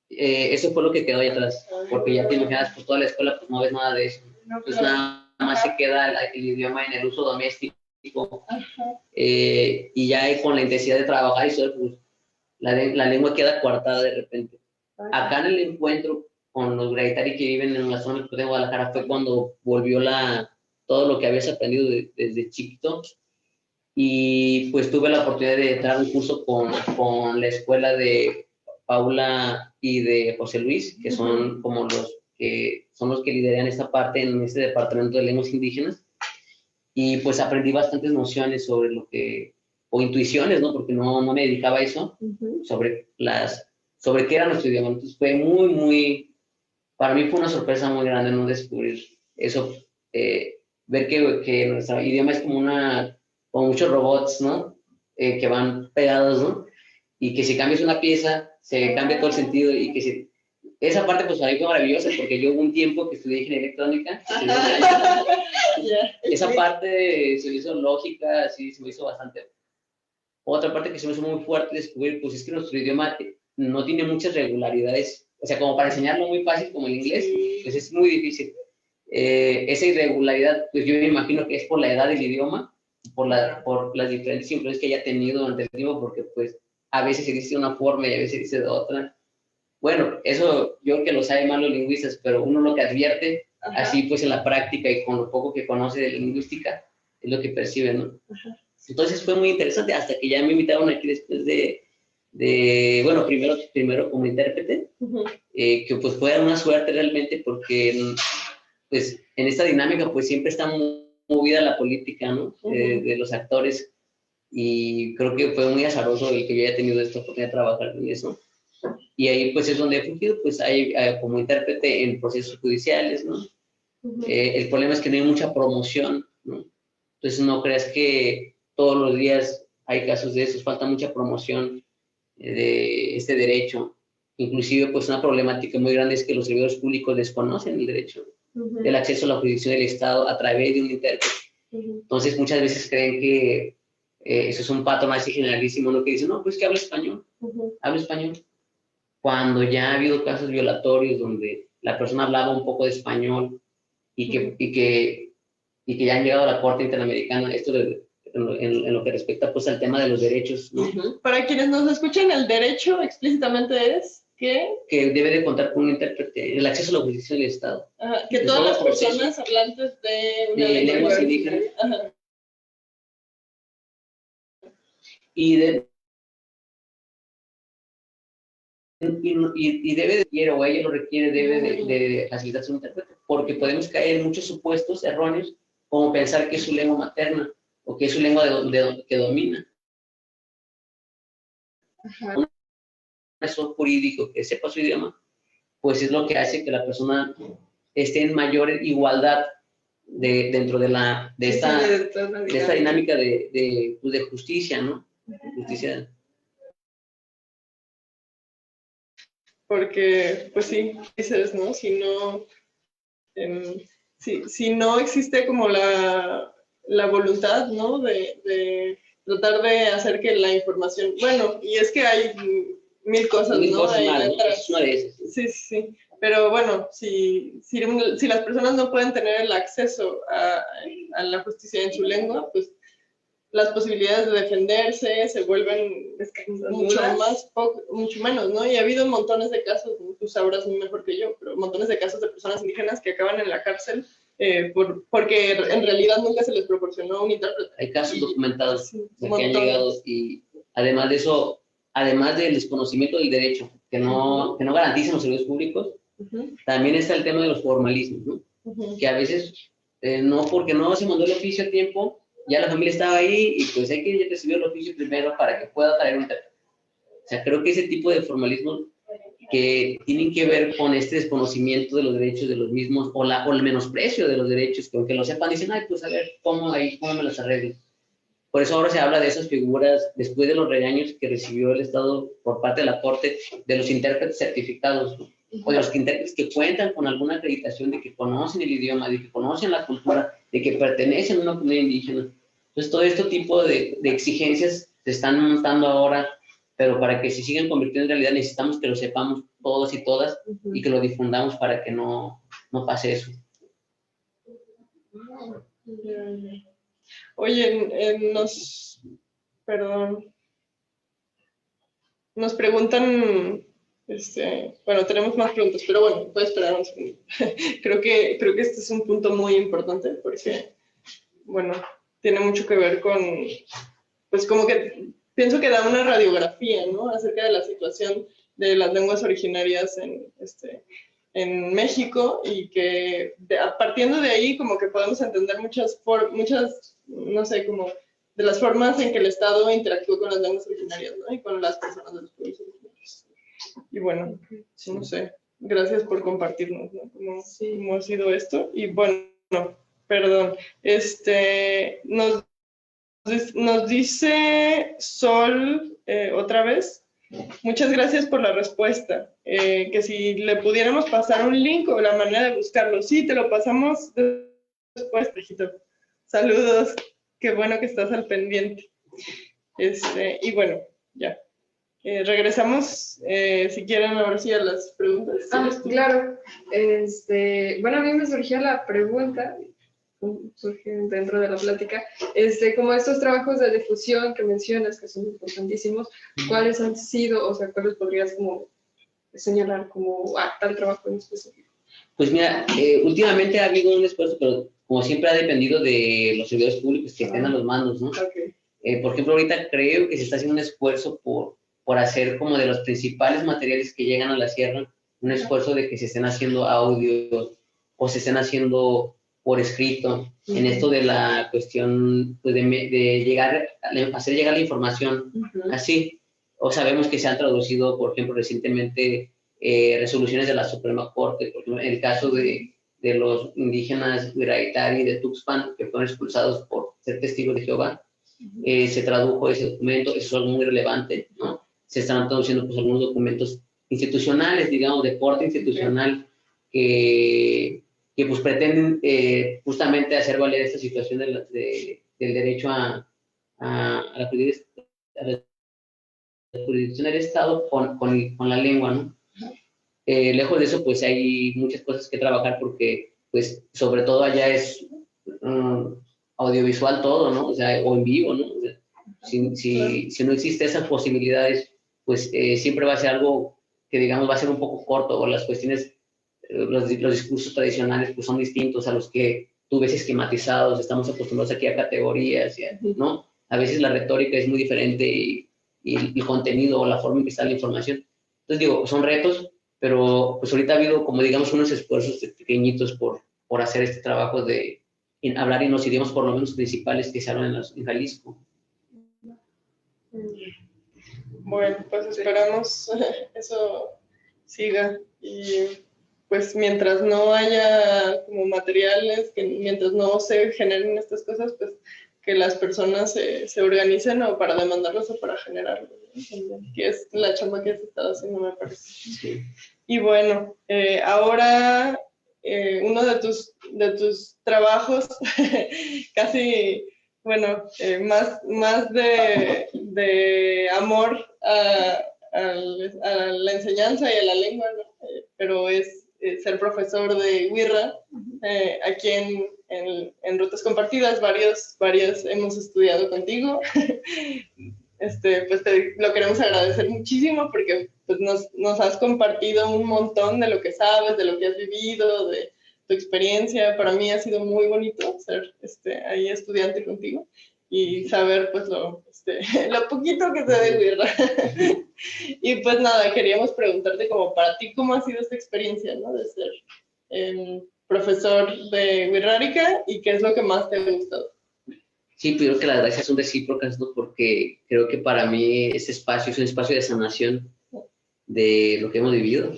Eso fue lo que quedó ahí atrás, porque ya te imaginas, pues toda la escuela pues no ves nada de eso. Pues nada más se queda el idioma en el uso doméstico. Y ya con la intensidad de trabajar y eso, pues la lengua queda coartada de repente. Acá en el encuentro con los wixárika que viven en la zona de Guadalajara fue cuando volvió todo lo que habías aprendido desde chiquito, y pues tuve la oportunidad de entrar a un curso con la escuela de Paula y de José Luis, que son como los que lideran esta parte en este departamento de lenguas indígenas, y pues aprendí bastantes nociones sobre o intuiciones, ¿no? Porque no me dedicaba a eso, sobre qué era nuestro idioma. Entonces fue para mí fue una sorpresa muy grande, ¿no? Descubrir eso, ver que nuestro idioma es como muchos robots, ¿no? Que van pegados, ¿no? Y que si cambias una pieza, se cambia todo el sentido, y que esa parte pues para mí fue maravillosa, porque yo hubo un tiempo que estudié ingeniería electrónica, esa parte se me hizo lógica, sí, se me hizo bastante. Otra parte que se me hizo muy fuerte descubrir, pues es que nuestro idioma no tiene muchas regularidades, o sea, como para enseñarlo muy fácil como el inglés, pues es muy difícil. esa irregularidad, pues yo me imagino que es por la edad del idioma, por las diferentes influencias que haya tenido durante el tiempo, porque pues a veces se dice de una forma y a veces se dice de otra. Bueno, eso yo creo que lo saben más los lingüistas, pero uno lo que advierte, así pues en la práctica y con lo poco que conoce de lingüística, es lo que percibe, ¿no? Entonces fue muy interesante hasta que ya me invitaron aquí después bueno, primero como intérprete, que pues fue una suerte realmente porque pues en esta dinámica pues siempre está movida la política, ¿no? De los actores, y creo que fue muy azaroso el que yo haya tenido esta oportunidad de trabajar en eso. Y ahí pues es donde he fungido, pues hay como intérprete en procesos judiciales, ¿no? El problema es que no hay mucha promoción, ¿no? Entonces no creas que todos los días hay casos de esos, falta mucha promoción de este derecho. Inclusive pues una problemática muy grande es que los servidores públicos desconocen el derecho del acceso a la jurisdicción del Estado a través de un intérprete. Entonces muchas veces creen que eso es un patrón así generalísimo, ¿no? Que dicen, no, pues que habla español, habla español. Cuando ya ha habido casos violatorios donde la persona hablaba un poco de español y que ya han llegado a la Corte Interamericana, esto en lo que respecta pues al tema de los derechos, ¿no? Para quienes nos escuchan, el derecho explícitamente es que debe de contar con un intérprete, el acceso a la jurisdicción del Estado. que todas las personas hablantes de una lenguas indígenas y debe de, quiere, o ella lo requiere, debe de facilitarse un intérprete, porque podemos caer en muchos supuestos erróneos, como pensar que es su lengua materna, o que es su lengua que domina. Un asesor jurídico que sepa su idioma, pues es lo que hace que la persona esté en mayor igualdad dentro de esta dinámica de justicia, ¿no? Justicia. Porque, pues sí, dices, ¿no? Si no existe como la voluntad, ¿no? De tratar de hacer que la información, bueno, y es que hay mil cosas, Mil ¿no? cosas Hay malas, letras. es una de esas. Sí. Pero bueno, si las personas no pueden tener el acceso a la justicia en su lengua, pues las posibilidades de defenderse se vuelven mucho menos, ¿no? Y ha habido montones de casos, tú sabrás mejor que yo, pero montones de casos de personas indígenas que acaban en la cárcel porque en realidad nunca se les proporcionó un intérprete. Hay casos documentados que han montones. llegado, y además de eso, además del desconocimiento del derecho que no garantizan los servicios públicos, también está el tema de los formalismos, ¿no? Que a veces no, porque no se mandó el oficio a tiempo, ya la familia estaba ahí y pues hay que recibir el oficio primero para que pueda traer un intérprete. O sea, creo que ese tipo de formalismos que tienen que ver con este desconocimiento de los derechos de los mismos o el menosprecio de los derechos, que aunque lo sepan dicen, ay, pues a ver, ¿cómo me los arreglo? Por eso ahora se habla de esas figuras, después de los regaños que recibió el Estado por parte de la Corte, de los intérpretes certificados, ¿no? O de los intérpretes que cuentan con alguna acreditación de que conocen el idioma, de que conocen la cultura, de que pertenecen a una comunidad indígena. Entonces, todo este tipo de exigencias se están montando ahora, pero para que se sigan convirtiendo en realidad necesitamos que lo sepamos todos y todas y que lo difundamos para que no pase eso. Oye, nos preguntan, bueno, tenemos más preguntas, pero bueno, puedes esperar un segundo. creo que este es un punto muy importante porque, bueno, tiene mucho que ver con, pues como que pienso que da una radiografía, ¿no? Acerca de la situación de las lenguas originarias en México, y que partiendo de ahí como que podemos entender muchas, no sé, como de las formas en que el Estado interactúa con las lenguas originarias, ¿no? Y con las personas de los pueblos originarios. Y bueno, no sé, gracias por compartirnos, ¿no? ¿Cómo ha sido esto? Y bueno, perdón, nos dice Sol otra vez, muchas gracias por la respuesta, que si le pudiéramos pasar un link o la manera de buscarlo. Sí, te lo pasamos después, Pejito. Saludos, qué bueno que estás al pendiente. Y bueno, ya, Regresamos, si quieren, ahora sí a las preguntas. Claro. Bueno, a mí me surgió la pregunta, surge dentro de la plática, como estos trabajos de difusión que mencionas, que son importantísimos, ¿cuáles han sido, o sea, cuáles podrías como señalar como tal trabajo en específico? Pues mira, últimamente ha habido un esfuerzo, pero como siempre ha dependido de los servidores públicos que estén a los mandos, ¿no? Okay. Por ejemplo, ahorita creo que se está haciendo un esfuerzo por hacer como de los principales materiales que llegan a la sierra, un esfuerzo de que se estén haciendo audios o se estén haciendo por escrito, en esto de la cuestión pues, de llegar, hacer llegar la información así. O sabemos que se han traducido, por ejemplo, recientemente resoluciones de la Suprema Corte, por ejemplo, en el caso de los indígenas Huiraitari de Tuxpan, que fueron expulsados por ser testigos de Jehová, se tradujo ese documento, eso es algo muy relevante, ¿no? Se están traduciendo pues, algunos documentos institucionales, digamos, de corte institucional, que pues pretenden justamente hacer valer esta situación del derecho a la jurisdicción del Estado con la lengua, ¿no? Lejos de eso, pues hay muchas cosas que trabajar porque, pues, sobre todo allá es audiovisual todo, ¿no? O sea, o en vivo, ¿no? O sea, si no existe esas posibilidades, pues siempre va a ser algo que, digamos, va a ser un poco corto, o las cuestiones, los discursos tradicionales, pues son distintos a los que tú ves esquematizados, estamos acostumbrados aquí a categorías, ¿no? A veces la retórica es muy diferente y el contenido o la forma en que está la información. Entonces, digo, son retos, pero pues ahorita ha habido, como digamos, unos esfuerzos pequeñitos por hacer este trabajo de hablar en los idiomas por lo menos principales que se hablan en Jalisco. Bueno, pues esperamos eso siga y pues mientras no haya como materiales, mientras no se generen estas cosas, pues que las personas se organicen o para demandarlos o para generarlos, ¿no? Que es la chamba que has estado haciendo, me parece. Sí. Y bueno, ahora uno de tus trabajos casi, bueno, más de amor a la enseñanza y a la lengua, ¿no? Pero es ser profesor de Huirra, aquí en Rutas Compartidas, varios hemos estudiado contigo. Pues lo queremos agradecer muchísimo porque pues, nos has compartido un montón de lo que sabes, de lo que has vivido, de tu experiencia. Para mí ha sido muy bonito ser ahí estudiante contigo y saber pues lo poquito que sé de Huirra. Y pues nada, queríamos preguntarte como para ti, ¿cómo ha sido esta experiencia, ¿no? De ser profesor de Wixárika y qué es lo que más te ha gustado. Sí, pues creo que las gracias son recíprocas, ¿no? Porque creo que para mí este espacio es un espacio de sanación de lo que hemos vivido.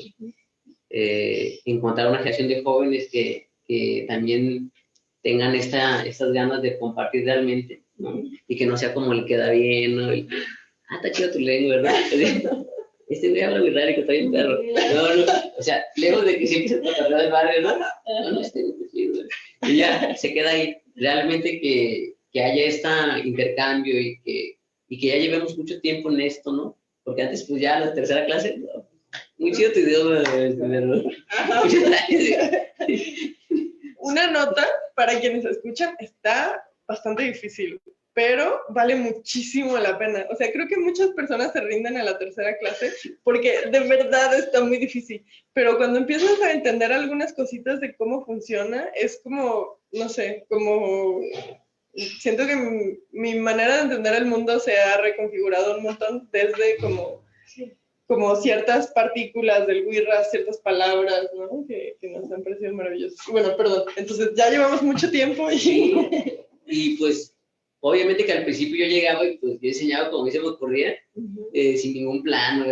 Encontrar una generación de jóvenes que también tengan estas ganas de compartir realmente, ¿no? Y que no sea como el que da bien, ¿no? Está chido tu lengua, ¿verdad? Güey habla muy raro y que está bien perro. No, o sea, lejos de que siempre se trata del barrio, ¿no? No, chido. Y ya, se queda ahí. Realmente que haya este intercambio y que ya llevemos mucho tiempo en esto, ¿no? Porque antes, pues ya la tercera clase, no, muy chido tu idioma, ¿verdad? Una nota para quienes escuchan, está bastante difícil, pero vale muchísimo la pena. O sea, creo que muchas personas se rinden a la tercera clase porque de verdad está muy difícil. Pero cuando empiezas a entender algunas cositas de cómo funciona, es como, no sé, como... Siento que mi manera de entender el mundo se ha reconfigurado un montón desde como ciertas partículas del Huirra, ciertas palabras, ¿no? Que nos han parecido maravillosas. Bueno, perdón, entonces ya llevamos mucho tiempo y pues obviamente que al principio yo llegaba y pues yo enseñaba como se me ocurría, sin ningún plan, ¿no?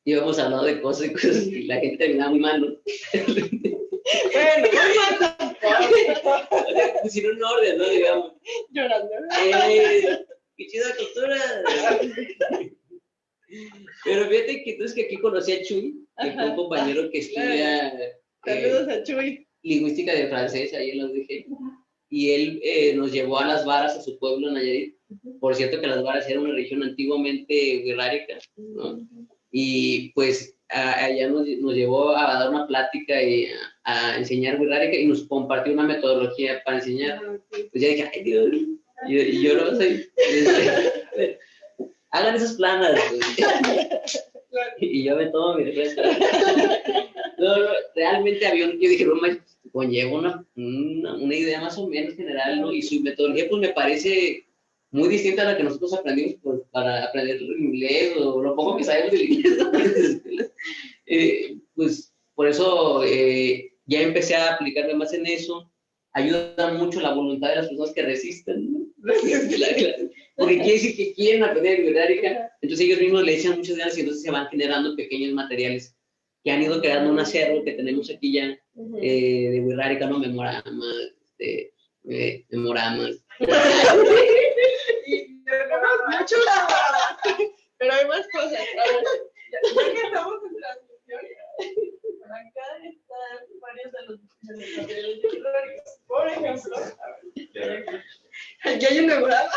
Íbamos hablando de cosas y la gente terminaba muy mal, ¿no? Bueno, muy mal tampoco. Sin un orden, ¿no? Digamos. Llorando. ¡Qué chida cultura! Pero fíjate que entonces que aquí conocí a Chuy, que fue un compañero que estudia saludos a Chuy. Lingüística de francés, ahí en la UDG, y él nos llevó a las varas a su pueblo, Nayarit, Por cierto que las Varas era una región antiguamente wixárika, ¿no? Y pues allá nos llevó a dar una plática y a enseñar wixárika y nos compartió una metodología para enseñar. Pues ya dije, ay Dios, yo no soy... hagan esas planas. Y yo me tomo mi refresco. No, realmente yo dije, Roma conlleva una idea más o menos general, ¿no? Y su metodología pues me parece muy distinta a la que nosotros aprendimos pues, para aprender inglés o lo poco que sabemos del inglés, ¿no? Pues por eso ya empecé a aplicarme más en eso. Ayuda mucho la voluntad de las personas que resisten, ¿no? Porque quiere decir que quieren aprender wixárika, entonces ellos mismos le echan muchas ganas y entonces se van generando pequeños materiales que han ido creando un acervo que tenemos aquí ya de wixárika, ¿no? Memoramas, memoramas. Mucho, pero hay más cosas. A ver, ya que estamos en transmisión, por acá están varios de los materiales de wixárika. Por ejemplo, a ver, aquí hay un memorama.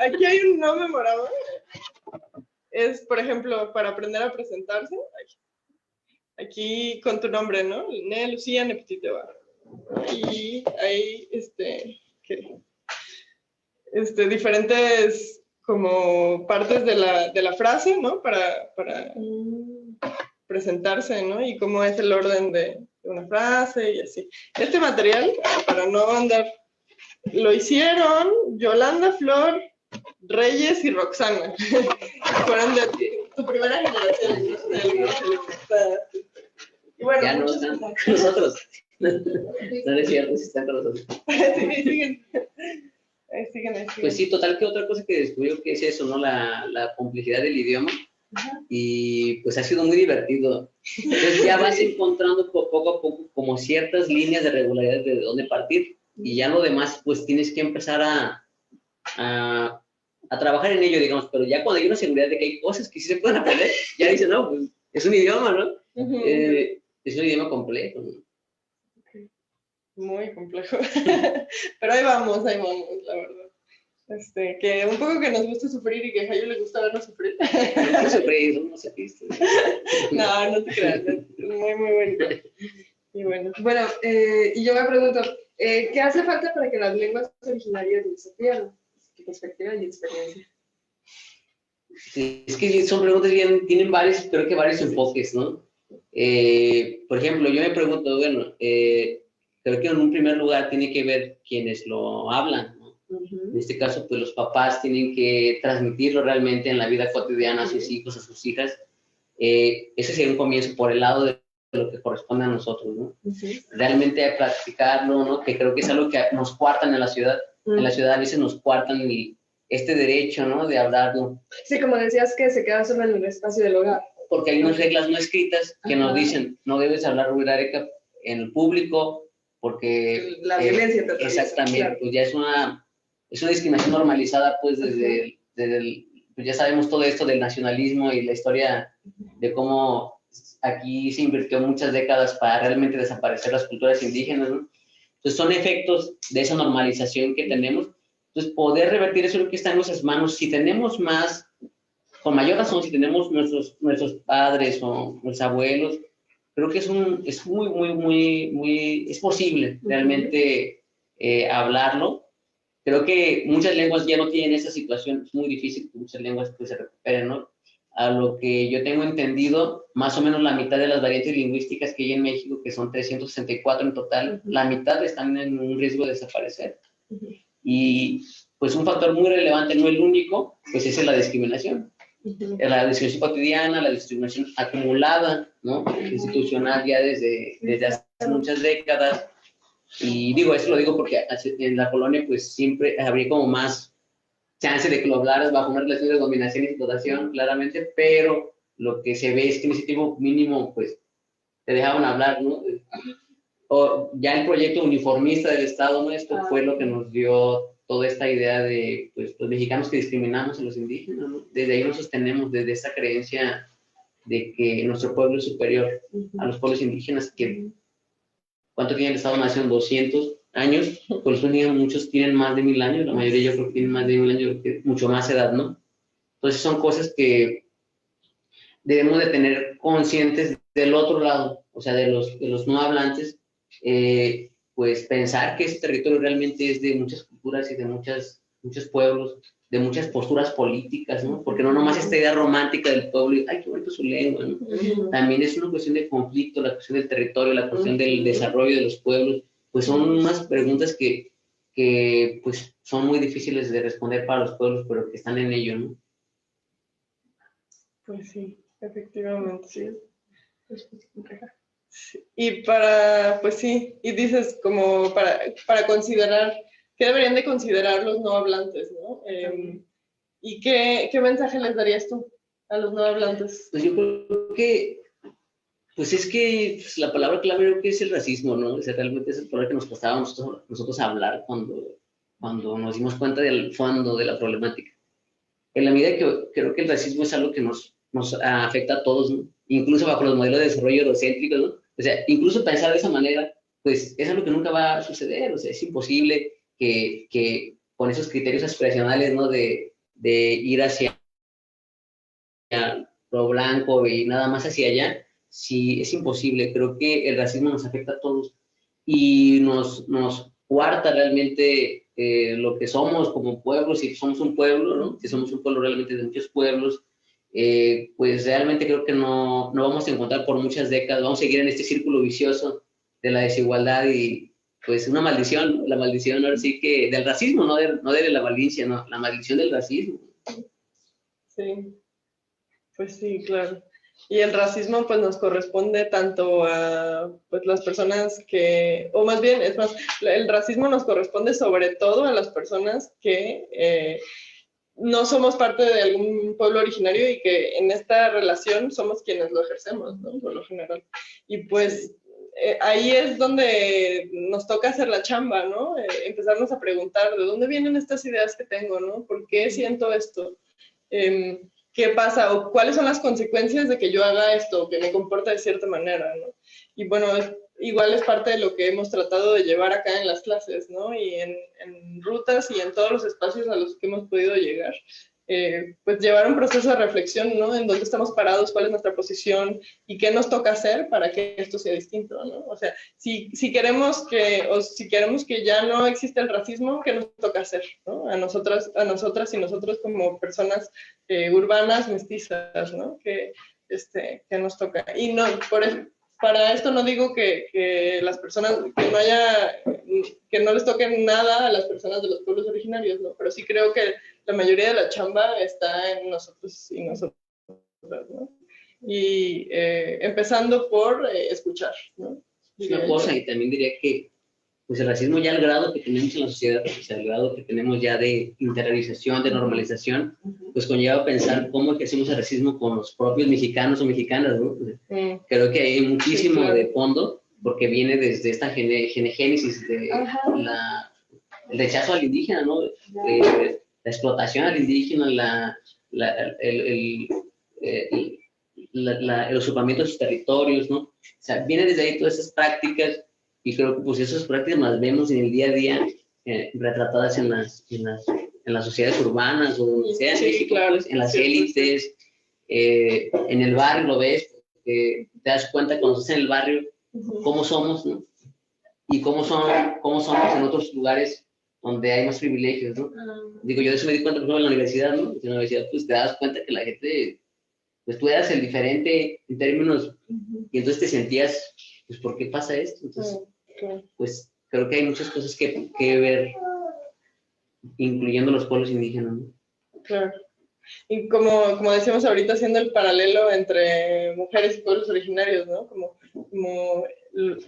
Aquí hay un no memorama. Es, por ejemplo, para aprender a presentarse. Aquí con tu nombre, ¿no? Ne Lucía Nepetite va. Y hay diferentes como partes de la frase, ¿no? Para presentarse, ¿no? Y cómo es el orden de una frase y así. Este material, para no andar, lo hicieron Yolanda Flor, Reyes y Roxana. Fueron de tu primera generación, ¿no? Y bueno, ya no están con nosotros. No es cierto, sí están con nosotros. Sí, siguen. Siguen. Pues sí, total que otra cosa que descubrió que es eso, ¿no? La complejidad del idioma. Y pues ha sido muy divertido. Entonces ya vas encontrando poco a poco como ciertas líneas de regularidad de dónde partir. Y ya lo demás, pues tienes que empezar a trabajar en ello, digamos. Pero ya cuando hay una seguridad de que hay cosas que sí se pueden aprender, ya dices, no, pues es un idioma, ¿no? Es un idioma complejo, ¿no? Muy complejo. Pero ahí vamos, la verdad. Que un poco que nos gusta sufrir y que a Jayo le gusta vernos sufrir. No sufrir, no se viste. No te creas, muy, muy bonito. Y bueno, y yo me pregunto, ¿qué hace falta para que las lenguas originarias se pierdan? ¿Qué perspectiva y experiencia? Sí, es que son preguntas bien, tienen creo que varios enfoques, ¿no? Por ejemplo, yo me pregunto, bueno, creo que en un primer lugar tiene que ver quienes lo hablan, ¿no? En este caso, pues los papás tienen que transmitirlo realmente en la vida cotidiana a sus hijos, a sus hijas. Ese sería un comienzo por el lado de lo que corresponde a nosotros, ¿no? Realmente practicarlo, ¿no? Que creo que es algo que nos cuartan en la ciudad. En la ciudad a veces nos cuartan este derecho, ¿no? De hablarlo. Sí, como decías que se queda solo en el espacio del hogar. Porque hay unas reglas no escritas que nos dicen, no debes hablar wixárika en el público, porque... La violencia. Exactamente, claro. pues ya es una discriminación normalizada, pues desde pues ya sabemos todo esto del nacionalismo y la historia de cómo aquí se invirtió muchas décadas para realmente desaparecer las culturas indígenas, ¿no? Entonces son efectos de esa normalización que tenemos. Entonces poder revertir eso es lo que está en nuestras manos. Si tenemos más, con mayor razón, si tenemos nuestros padres o nuestros abuelos, creo que es es posible realmente hablarlo. Creo que muchas lenguas ya no tienen esa situación, es muy difícil que muchas lenguas pues, se recuperen, ¿no? A lo que yo tengo entendido, más o menos la mitad de las variantes lingüísticas que hay en México, que son 364 en total, la mitad están en un riesgo de desaparecer. Y pues un factor muy relevante, no el único, pues es la discriminación. La discriminación cotidiana, la discriminación acumulada, ¿no? Institucional ya desde hace muchas décadas. Y eso lo digo porque en la colonia pues siempre habría como más chance de que lo hablaras bajo una relación de dominación y explotación, claramente, pero lo que se ve es que en ese tiempo mínimo pues te dejaban hablar, ¿no? O ya el proyecto uniformista del Estado nuestro fue lo que nos dio toda esta idea de pues, los mexicanos que discriminamos a los indígenas, ¿no? Desde ahí nos sostenemos, desde esa creencia de que nuestro pueblo es superior a los pueblos indígenas, que ¿cuánto tiene el Estado-Nación? 200 años, pues los niños muchos tienen más de 1000 años, la mayoría yo creo que tienen más de 1000 años, mucho más edad, ¿no? Entonces son cosas que debemos de tener conscientes del otro lado, o sea, de los no hablantes, pues pensar que ese territorio realmente es de muchas culturas y de muchos pueblos, de muchas posturas políticas, ¿no? Porque no nomás esta idea romántica del pueblo, ay, qué bonito su lengua, ¿no? También es una cuestión de conflicto, la cuestión del territorio, la cuestión del desarrollo de los pueblos, pues son unas preguntas que pues son muy difíciles de responder para los pueblos, pero que están en ello, ¿no? Pues sí, efectivamente, sí. Sí. Y pues sí, y dices como para considerar, ¿qué deberían de considerar los no hablantes, no? ¿Y qué mensaje les darías tú a los no hablantes? Pues yo creo que, pues es que pues la palabra clave creo que es el racismo, ¿no? O sea, realmente es el problema que nos costaba a nosotros hablar cuando nos dimos cuenta del fondo de la problemática. En la medida que creo que el racismo es algo que nos afecta a todos, ¿no? Incluso bajo los modelos de desarrollo eurocéntricos, ¿no? O sea, incluso pensar de esa manera, pues es algo que nunca va a suceder, o sea, es imposible que con esos criterios aspiracionales, ¿no? De ir hacia lo blanco y nada más hacia allá, sí, es imposible. Creo que el racismo nos afecta a todos y nos cuarta realmente lo que somos como pueblo, si somos un pueblo, ¿no? Si somos un pueblo realmente de muchos pueblos, pues realmente creo que no vamos a encontrar por muchas décadas, vamos a seguir en este círculo vicioso de la desigualdad y pues una maldición, la maldición ahora sí que del racismo, no de la malicia, no, la maldición del racismo. Sí, pues sí, claro. Y el racismo pues nos corresponde tanto a pues, las personas que, o más bien, es más, el racismo nos corresponde sobre todo a las personas que no somos parte de algún pueblo originario y que en esta relación somos quienes lo ejercemos, ¿no? Por lo general. Y pues ahí es donde nos toca hacer la chamba, ¿no? Empezarnos a preguntar de dónde vienen estas ideas que tengo, ¿no? ¿Por qué siento esto? ¿Qué pasa? ¿O cuáles son las consecuencias de que yo haga esto o que me comporte de cierta manera, ¿no? Y bueno, igual es parte de lo que hemos tratado de llevar acá en las clases, ¿no? Y en rutas y en todos los espacios a los que hemos podido llegar. Pues llevar un proceso de reflexión, ¿no? En dónde estamos parados, cuál es nuestra posición y qué nos toca hacer para que esto sea distinto, ¿no? O sea, si queremos que ya no existe el racismo, ¿qué nos toca hacer, ¿no? A nosotras y nosotros como personas urbanas, mestizas, ¿no? Que nos toca. Y no, para esto no digo que las personas, que no les toque nada a las personas de los pueblos originarios, ¿no? Pero sí creo que la mayoría de la chamba está en nosotros y nosotras, ¿no? Y empezando por escuchar, ¿no? Una cosa, y también diría que pues el racismo ya al grado que tenemos en la sociedad, o sea, al grado que tenemos ya de interiorización, de normalización, pues conlleva a pensar cómo ejercimos el racismo con los propios mexicanos o mexicanas, ¿no? Creo que hay muchísimo de fondo, porque viene desde esta genegénesis de el rechazo al indígena, ¿no? La explotación al indígena, el usurpamiento de sus territorios, ¿no? O sea, viene desde ahí todas esas prácticas. Y creo que pues esas prácticas las vemos en el día a día retratadas en las sociedades urbanas o donde sea, en México, claro, pues, en las élites, en el barrio lo ves, te das cuenta cuando estás en el barrio cómo somos, ¿no? Y cómo somos en otros lugares donde hay más privilegios, ¿no? Digo, yo de eso me di cuenta, por ejemplo, en la universidad, ¿no? En la universidad pues te das cuenta que la gente, pues tú eras el diferente en términos, y entonces te sentías, pues ¿por qué pasa esto? Entonces, pues creo que hay muchas cosas que ver, incluyendo los pueblos indígenas, ¿no? Claro. Y como decíamos ahorita, haciendo el paralelo entre mujeres y pueblos originarios, ¿no? Como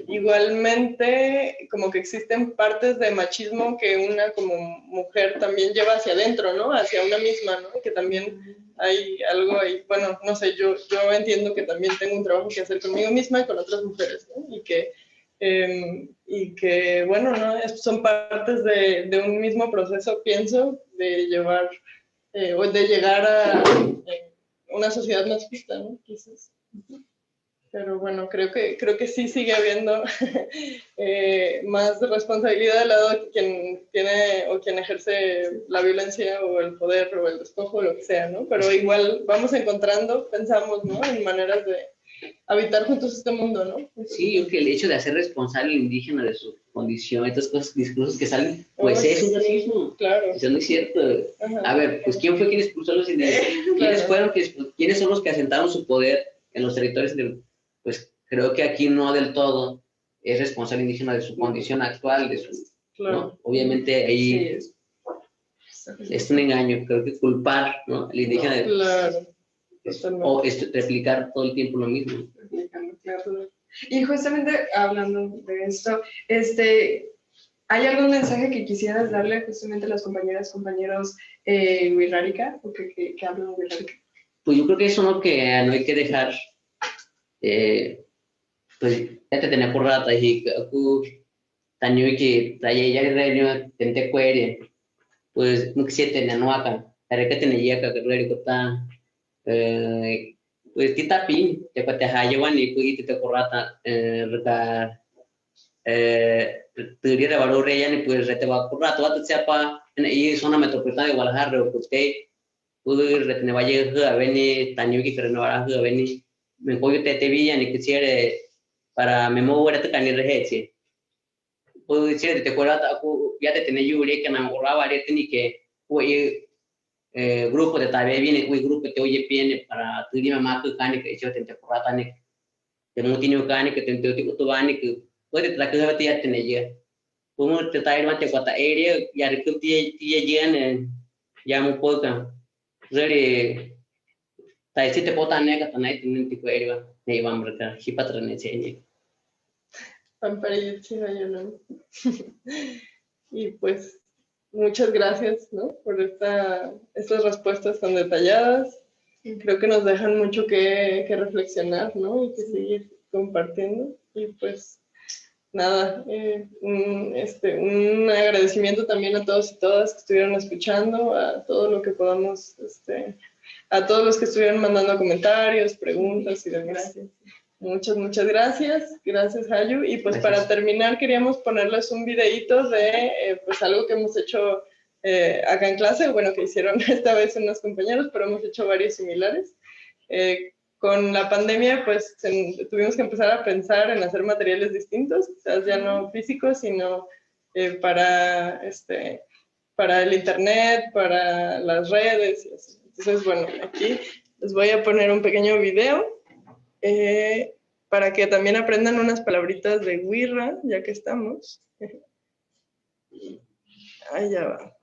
igualmente, como que existen partes de machismo que una como mujer también lleva hacia adentro, ¿no? Hacia una misma, ¿no? Que también hay algo ahí, bueno, no sé, yo entiendo que también tengo un trabajo que hacer conmigo misma y con otras mujeres, ¿no? Y que bueno, ¿no? Son partes de un mismo proceso, pienso, de llevar o de llegar a una sociedad más justa, ¿no? Quizás. Pero bueno, creo que sí sigue habiendo más responsabilidad del lado de quien tiene o quien ejerce la violencia o el poder o el despojo o lo que sea, ¿no? Pero igual vamos encontrando, pensamos, ¿no? En maneras de habitar juntos este mundo, ¿no? Sí, yo creo que el hecho de hacer responsable al indígena de su condición, estas cosas, discursos que salen, pues es un racismo. Claro. Eso no es cierto. Ajá. A ver, pues ¿quién fue quien expulsó a los indígenas? ¿Quiénes son los que asentaron su poder en los territorios? Pues creo que aquí no del todo es responsable indígena de su condición actual, de su, Claro. ¿no? Obviamente ahí es un engaño, creo que culpar, ¿no? al indígena de, Claro. o replicar todo el tiempo lo mismo. Y justamente hablando de esto, ¿hay algún mensaje que quisieras darle justamente a las compañeras, compañeros Wixárika o que hablan Wixárika? Pues yo creo que eso no hay que dejar, pues ya te tenía por rata y aku tanyo que taya ya reño tente cuere, pues no quisiera tener no acá, haré que tener ya que kota, pues kita pin, ya que te hayawan y pues te por rata, reta teoría de valor ya ni pues rete va por rato, ¿tú sepa en ahí zona metropolitana de Guadalajara o que pude retener vaya a venir tanyo que renovar a venir me voy te villa ni quisiera para me mover a tocar ni reheche puedo decir te acuerdas aku ya te tenía yo que me borraba ya tenía que fue grupo de tabe viene fue grupo te oye viene para tu dime más que cani que yo te acuerdas ni te mutino cani que te tu bani que puede traer que ya tenía ya como te traer más te cuata area ya que te llegan ya muy poco really tai si te pota nega tanai tinin tipo area nei vamraka hipatrane chenye y pues muchas gracias, ¿no? Por estas respuestas tan detalladas. Creo que nos dejan mucho que reflexionar, ¿no? Y que seguir compartiendo. Y pues nada, un agradecimiento también a todos y todas que estuvieron escuchando, a todo lo que podamos, a todos los que estuvieron mandando comentarios, preguntas y demás. Muchas gracias. Gracias, Hayu. Y pues para terminar queríamos ponerles un videíto de pues algo que hemos hecho acá en clase, bueno, que hicieron esta vez unos compañeros, pero hemos hecho varios similares. Con la pandemia, pues tuvimos que empezar a pensar en hacer materiales distintos, quizás ya no físicos, sino para el internet, para las redes y así. Entonces, bueno, aquí les voy a poner un pequeño video para que también aprendan unas palabritas de Wixárika, ya que estamos. Ahí ya va.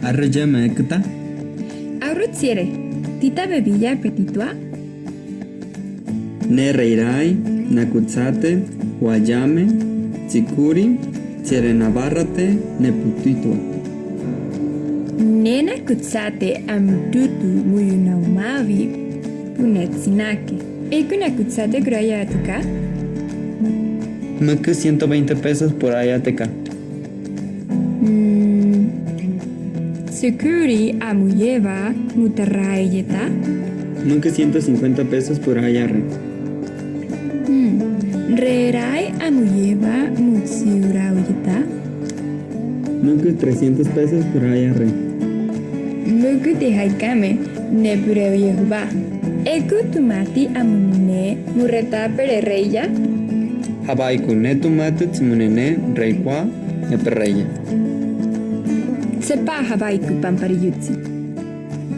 Arrejame kta. Aurrutsiere, tita bebilla petitua. Ne reirai, nakutsate, huayame, tsikuri, tsiere navarrate, ne putitua. Nena kutsate amtutu muyunaumavi punetsinake. Ekuna kutsate graya tuka. Mk 120 pesos por ayateca. Security amuyeva mutarraeyeta. Mk 150 pesos por ayarre. Rerai amuyeva mutsiurauyeta. Mk 300 pesos por ayarre. Muku te haikame nepureuyeva. Eku tumati amunine murreta perereya. Habaiku ne tomate tsimunene reikwa ne perreya. Sepa habaiku pampariyutsi.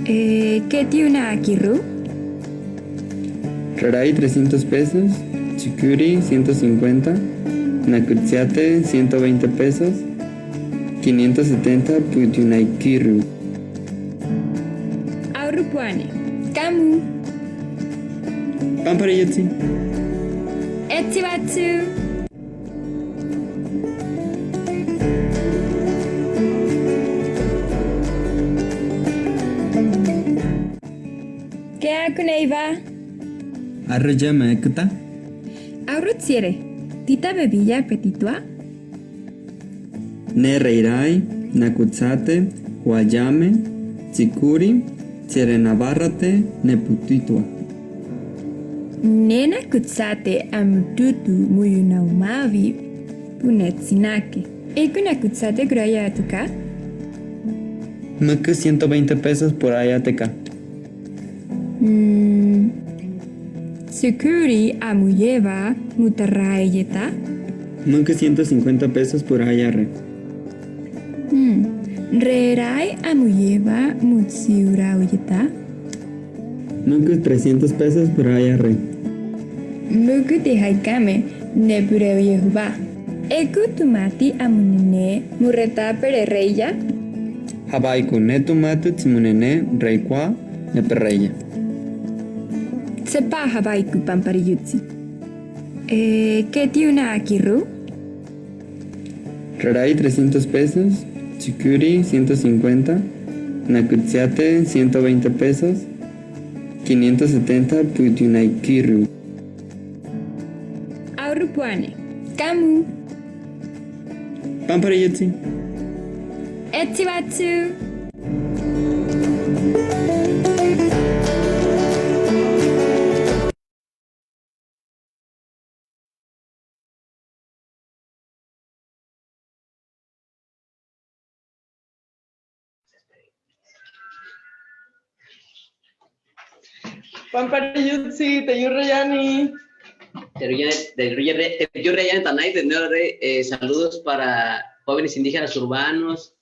¿Qué tiene una kirru? Rerai 300 pesos, chicuri 150, nakutsiate 120 pesos, 570 puyunaikiru. Aurupuane. Kamu. Pampariyutsi. Etsibatsu. Keakuneiva. Arrejama ekuta. Aurutsiere. Tita bebilla petitua. Ne reirai, nakutsate, huayame, chikuri, navarrate, neputitua. Nena kutsate amtutu muyunaumavi punetsinake. Ekuna kutsate kuraya tuka. Muku 120 pesos por ayateca. Sukuri amuyeva mutarraeyeta. Muku 150 pesos por ayarre. Rerai amuyeva mutsiurauyeta. Muku 300 pesos por ayarre. Muku te haikame nepureo yehuba. Eku tumati amunene murreta perereya. Habaiku netumatu tsimunene reikwa neperreya. Sepa habaiku pampariyutsi. ¿Qué tiuna akiru? Rarai 300 pesos, chikuri 150, nakutsiate 120 pesos, 570 puyunaikiru. Aurupuane. Kamu. Pampariyutsi. Etsibatsu. Pampariyutsi, Teyurrayani. Saludos para jóvenes indígenas urbanos,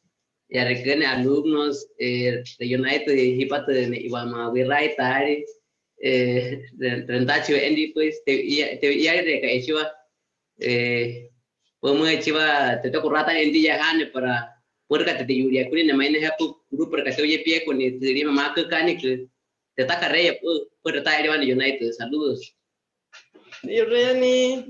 y a alumnos de United de Hipate de Iwama Wirrai Tari, Rentacho Endi, pues, te iba de Caechua, como Chiva, te toco rata en Dillahane para puerca te yuria, Kurin, a main hapu, grupo que te oye pie con el Rima Marco Canic, te taca rey, pues, United. Saludos. Teyurrayani.